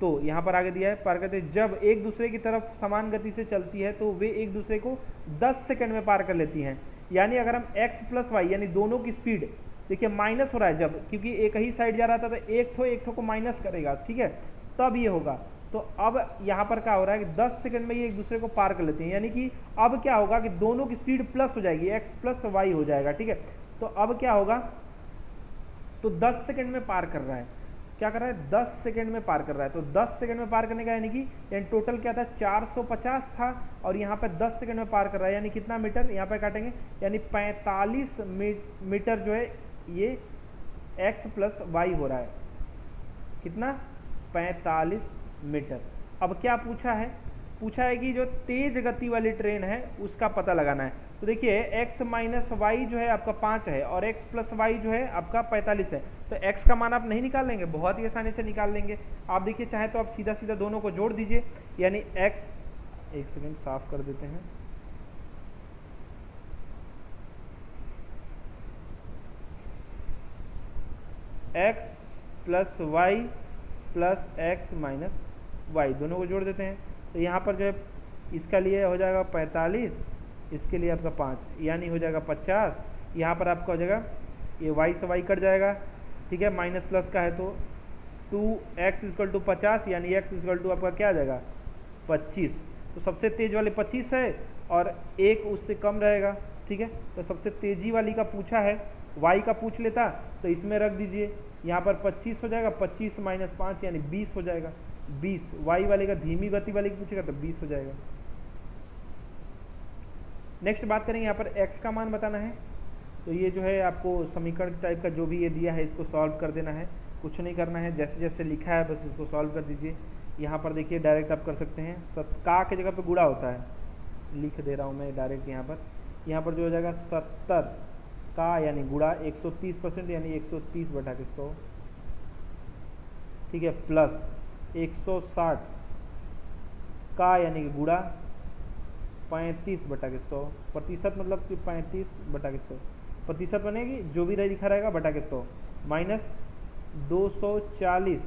तो यहाँ पर आगे दिया है, पार करते जब एक दूसरे की तरफ समान गति से चलती है तो वे एक दूसरे को 10 सेकंड में पार कर लेती हैं। यानी अगर हम x प्लस वाई यानी दोनों की स्पीड, देखिए माइनस हो रहा है जब, क्योंकि एक ही साइड जा रहा था तो एक ठो को माइनस करेगा, ठीक है, तब ये होगा। तो अब यहाँ पर क्या हो रहा है कि 10 सेकंड में ये एक दूसरे को पार कर लेते हैं, यानी कि अब क्या होगा कि दोनों की स्पीड प्लस हो जाएगी, x प्लस वाई हो जाएगा, ठीक है। तो अब क्या होगा, तो 10 सेकंड में पार कर रहा है, क्या कर रहा है 10 सेकंड में पार कर रहा है। तो 10 सेकंड में पार करने का यानी कि टोटल क्या था 450 था, और यहाँ पे 10 सेकंड में पार कर रहा है, यानी कितना मीटर यहाँ पे काटेंगे, यानी 45 मीटर जो है ये x प्लस वाई हो रहा है, कितना 45 मीटर। अब क्या पूछा है, पूछा है कि जो तेज गति वाली ट्रेन है उसका पता लगाना है। तो देखिए x माइनस वाई जो है आपका 5 है और x प्लस वाई जो है आपका 45 है, तो x का मान आप नहीं निकाल लेंगे, बहुत ही आसानी से निकाल लेंगे आप। देखिए चाहे तो आप सीधा सीधा दोनों को जोड़ दीजिए, यानी x, एक सेकंड साफ कर देते हैं, X plus Y plus X minus Y, दोनों को जोड़ देते हैं। तो यहाँ पर जो है इसका लिए हो जाएगा 45, इसके लिए आपका 5, यानी हो जाएगा 50। यहाँ पर आपका हो जाएगा ये y से y कट जाएगा, ठीक है, माइनस प्लस का है तो 2x इक्वल टू 50, यानी x इक्वल टू आपका क्या आ जाएगा 25। तो सबसे तेज वाले 25 है और एक उससे कम रहेगा, ठीक है। तो सबसे तेजी वाली का पूछा है, y का पूछ लेता तो इसमें रख दीजिए, यहाँ पर 25 हो जाएगा, 25 माइनस 5 यानी 20 हो जाएगा, 20। y वाले का धीमी गति वाले की पूछेगा तो 20 हो जाएगा। नेक्स्ट बात करेंगे, यहाँ पर x का मान बताना है। तो ये जो है आपको समीकरण टाइप का जो भी ये दिया है इसको सॉल्व कर देना है, कुछ नहीं करना है, जैसे जैसे लिखा है बस इसको सॉल्व कर दीजिए। यहाँ पर देखिए डायरेक्ट आप कर सकते हैं, का के जगह पे गुणा होता है, लिख दे रहा हूँ मैं डायरेक्ट यहाँ पर जो हो जाएगा 70 का यानी गुणा 130% यानी 130/100, ठीक है, प्लस 160 का यानी कि गुणा 35/100, प्रतिशत मतलब कि 35/100, प्रतिशत बनेगी जो भी लिखा रहेगा बटा के 100, माइनस 240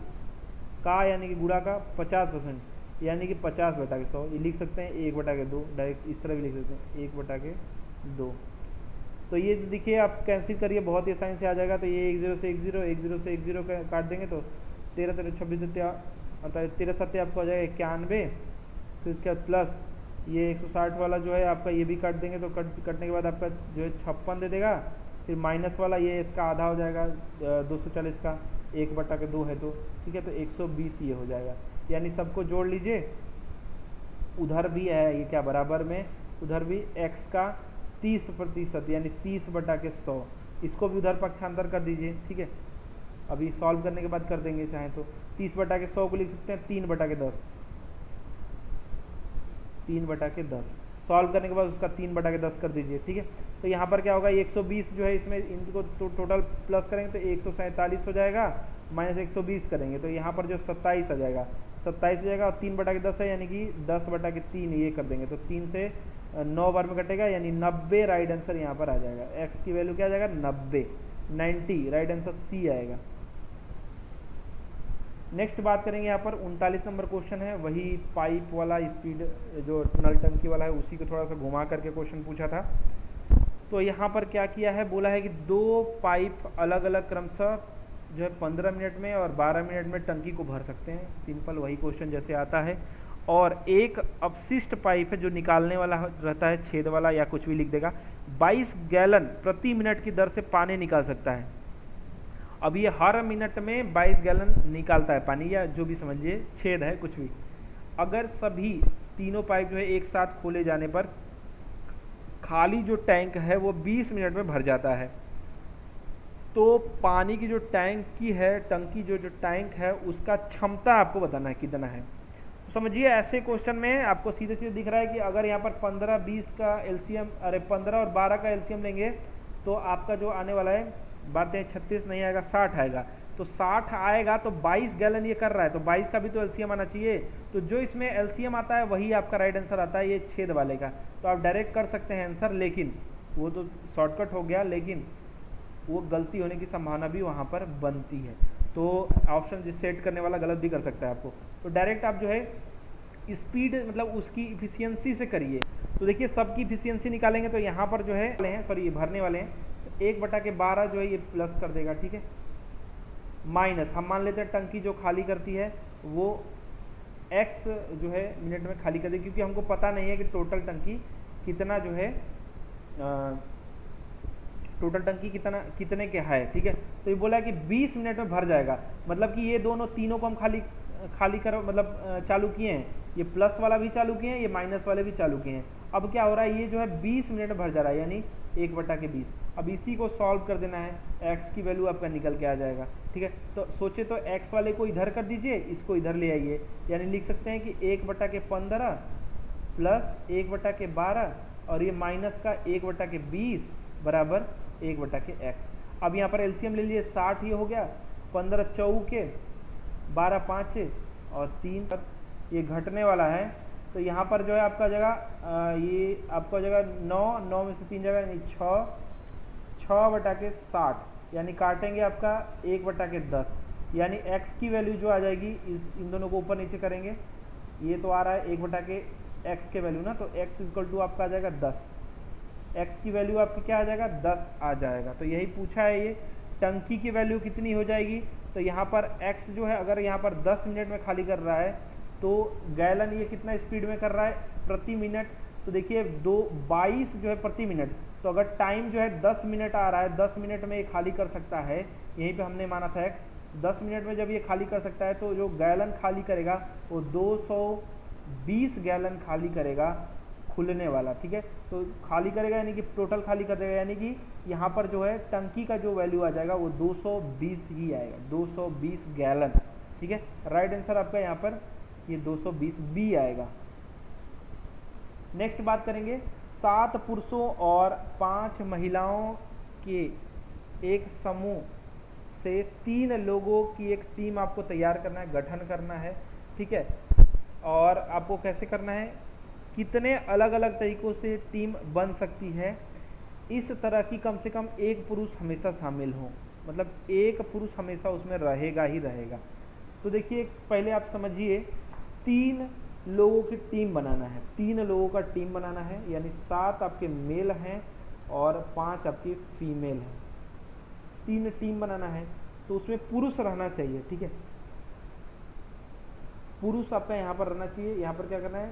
का यानी कि गुणा का 50% यानी कि 50/100, ये लिख सकते हैं 1/2, डायरेक्ट इस तरह भी लिख सकते हैं 1/2। तो ये देखिए आप कैंसिल करिए, बहुत ही आसानी से आ जाएगा। तो ये 1 0 से 1 0, 1 0 से 1 0 काट देंगे तो 13 13 26 अर्थात 13 7 आपका हो जाएगा 91। फिर इसके बाद प्लस ये 160 वाला जो है आपका ये भी काट देंगे तो कटने के बाद आपका जो है 56 दे देगा। फिर माइनस वाला ये इसका आधा हो जाएगा 240 का 1/2 है तो, ठीक है, तो 120 ये हो जाएगा। यानी सबको जोड़ लीजिए, उधर भी है ये क्या बराबर में, उधर भी x का 30% यानी 30/100, इसको भी उधर पक्षांतर कर दीजिए, ठीक है। अभी सॉल्व करने के बाद कर देंगे चाहे तो 30/100 को लिख सकते हैं 3/10, 3/10 सॉल्व करने के बाद उसका 3/10 कर दीजिए, ठीक है। तो यहाँ पर क्या होगा 120 जो है इसमें इनको तो टोटल प्लस करेंगे तो 147 हो जाएगा, माइनस 120 करेंगे तो यहाँ पर जो 27 आ जाएगा, 27 हो जाएगा और 3/10 है यानी कि 10/3 ये कर देंगे तो 3 से 9 बार में कटेगा यानी 90 राइट आंसर यहाँ पर आ जाएगा। x की वैल्यू क्या आ जाएगा 90 राइट आंसर सी आएगा। नेक्स्ट बात करेंगे यहाँ पर 39 नंबर क्वेश्चन है, वही पाइप वाला स्पीड जो नल टंकी वाला है उसी को थोड़ा सा घुमा करके क्वेश्चन पूछा था। तो यहाँ पर क्या किया है, बोला है कि 2 पाइप अलग अलग क्रमशः जो है 15 मिनट में और 12 मिनट में टंकी को भर सकते हैं, सिंपल वही क्वेश्चन जैसे आता है। और एक अपशिष्ट पाइप है जो निकालने वाला रहता है, छेद वाला या कुछ भी लिख देगा, 22 गैलन प्रति मिनट की दर से पानी निकाल सकता है। अब ये हर मिनट में 22 गैलन निकालता है पानी, या जो भी समझिए छेद है कुछ भी। अगर सभी तीनों पाइप जो है एक साथ खोले जाने पर खाली जो टैंक है वो 20 मिनट में भर जाता है, तो पानी की जो टंकी जो टैंक है उसका क्षमता आपको बताना है कितना है। तो समझिए ऐसे क्वेश्चन में आपको सीधे सीधे दिख रहा है कि अगर यहाँ पर 15 20 का एलसीएम, अरे 15 और 12 का एलसीएम लेंगे तो आपका जो आने वाला है, बात है 36 नहीं आएगा 60 आएगा। तो 60 आएगा तो 22 गैलन ये कर रहा है, तो 22 का भी तो एलसीएम आना चाहिए। तो जो इसमें एलसीएम आता है वही आपका राइट आंसर आता है, ये छेद वाले का। तो आप डायरेक्ट कर सकते हैं आंसर, लेकिन वो तो शॉर्टकट हो गया, लेकिन वो गलती होने की संभावना भी वहाँ पर बनती है। तो ऑप्शन जो सेट करने वाला गलत भी कर सकता है आपको। तो डायरेक्ट आप जो है स्पीड मतलब उसकी इफिशियंसी से करिए। तो देखिए सबकी इफिशियंसी निकालेंगे तो यहाँ पर जो है सॉरी ये भरने वाले हैं, 1/12 जो है ये प्लस कर देगा, ठीक है, माइनस हम मान लेते हैं टंकी जो खाली करती है वो x जो है मिनट में खाली कर देगी, क्योंकि हमको पता नहीं है कि टोटल टंकी कितना जो है टोटल टंकी कितने के है, ठीक है। तो ये बोला कि 20 मिनट में भर जाएगा, मतलब कि ये तीनों को हम खाली करो मतलब चालू किए हैं, ये प्लस वाला भी चालू किए हैं, ये माइनस वाले भी चालू किए हैं। अब क्या हो रहा है, ये जो है 20 मिनट में भर जा रहा है यानी 1/20। अब इसी को सॉल्व कर देना है, x की वैल्यू आपका निकल के आ जाएगा, ठीक है। तो सोचे तो x वाले को इधर कर दीजिए, इसको इधर ले आइए, यानी लिख सकते हैं कि 1/15 प्लस 1/12 और ये माइनस का 1/20 बराबर 1/x। अब यहाँ पर एलसीएम ले लिए, 60 ये हो गया, 15 चौके 12 5 और 3 तक ये घटने वाला है। तो यहाँ पर जो है आपका जगह ये आपका जगह 9 में से 3 जगह यानी 6/60 यानी काटेंगे आपका 1/10, यानी x की वैल्यू जो आ जाएगी, इन दोनों को ऊपर नीचे करेंगे, ये तो आ रहा है 1/x के वैल्यू ना, तो x इक्वल टू आपका आ जाएगा 10, x की वैल्यू आपकी क्या आ जाएगा 10 आ जाएगा। तो यही पूछा है ये, टंकी की वैल्यू कितनी हो जाएगी, तो यहाँ पर x जो है अगर यहाँ पर 10 मिनट में खाली कर रहा है तो गैलन ये कितना स्पीड में कर रहा है प्रति मिनट, तो देखिए 22 जो है प्रति मिनट, तो अगर टाइम जो है 10 मिनट आ रहा है, 10 मिनट में ये खाली कर सकता है, यहीं पे हमने माना था x 10 मिनट में जब ये खाली कर सकता है तो जो गैलन खाली करेगा वो 220 गैलन खाली करेगा खुलने वाला, ठीक है। तो खाली करेगा यानी कि टोटल खाली कर देगा, यानी कि यहाँ पर जो है टंकी का जो वैल्यू आ जाएगा वो 220 ही आएगा, 220 गैलन, ठीक है। राइट आंसर आपका यहाँ पर ये 220 बी आएगा। नेक्स्ट बात करेंगे 7 पुरुषों और 5 महिलाओं के एक समूह से 3 लोगों की एक टीम आपको तैयार करना है, गठन करना है, ठीक है। और आपको कैसे करना है, कितने अलग अलग तरीकों से टीम बन सकती है, इस तरह की कम से कम एक पुरुष हमेशा शामिल हो, मतलब एक पुरुष हमेशा उसमें रहेगा ही रहेगा। तो देखिए पहले आप समझिए, 3 लोगों की टीम बनाना है, 3 लोगों का टीम बनाना है, यानी 7 आपके मेल हैं और 5 आपके फीमेल हैं, 3 टीम बनाना है, तो उसमें पुरुष रहना चाहिए, ठीक है। पुरुष आपका यहाँ पर रहना चाहिए। यहाँ पर क्या करना है,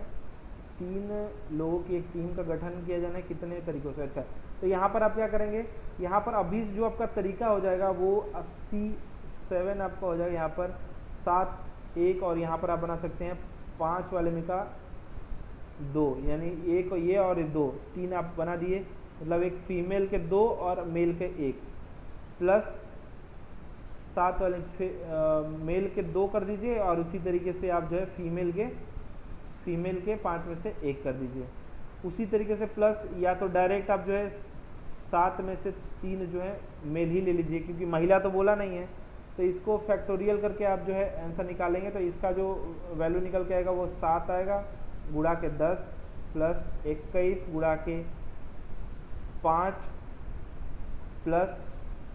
3 लोगों की एक टीम का गठन किया जाना है, कितने तरीकों से, अच्छा। तो यहाँ पर आप क्या करेंगे, यहाँ पर अभी जो आपका तरीका हो जाएगा वो 87 आपका हो जाएगा, यहाँ पर 7 1 और यहाँ पर आप बना सकते हैं 5 वाले में का 2, यानी एक ये और 2, 3 आप बना दिए, मतलब एक फीमेल के 2 और मेल के 1, प्लस 7 वाले मेल के 2 कर दीजिए, और उसी तरीके से आप जो है फीमेल के 5 में से 1 कर दीजिए। उसी तरीके से प्लस, या तो डायरेक्ट आप जो है 7 में से 3 जो है मेल ही ले लीजिए, क्योंकि महिला तो बोला नहीं है, तो इसको फैक्टोरियल करके आप जो है आंसर निकालेंगे, तो इसका जो वैल्यू निकल के आएगा वो 7 आएगा, गुणा के 10 प्लस 21 गुणा के 5 प्लस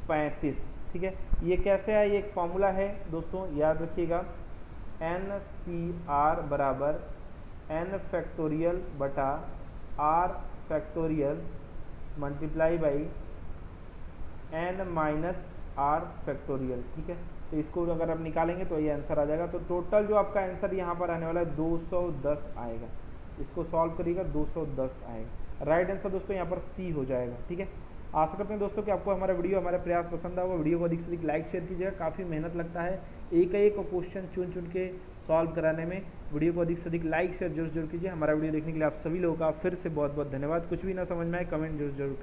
35, ठीक है। ये कैसे है, ये एक फॉर्मूला है दोस्तों, याद रखिएगा, NCR बराबर n फैक्टोरियल बटा r factorial multiply by n minus r factorial, ठीक है। तो इसको अगर आप निकालेंगे तो ये आंसर आ जाएगा। तो टोटल जो आपका आंसर यहाँ पर आने वाला है 210 आएगा, इसको सॉल्व करिएगा 210 आएगा। राइट आंसर दोस्तों यहाँ पर सी हो जाएगा, ठीक है। आशा करते हैं दोस्तों कि आपको हमारा वीडियो, हमारा प्रयास पसंद आएगा। वीडियो को अधिक से अधिक लाइक शेयर कीजिएगा, काफ़ी मेहनत लगता है एक एक क्वेश्चन चुन के सॉल्व कराने में। वीडियो को अधिक से अधिक लाइक शेयर जरूर कीजिए। हमारा वीडियो देखने के लिए आप सभी लोगों का फिर से बहुत बहुत धन्यवाद। कुछ भी ना समझ में आए कमेंट जरूर कीजिए।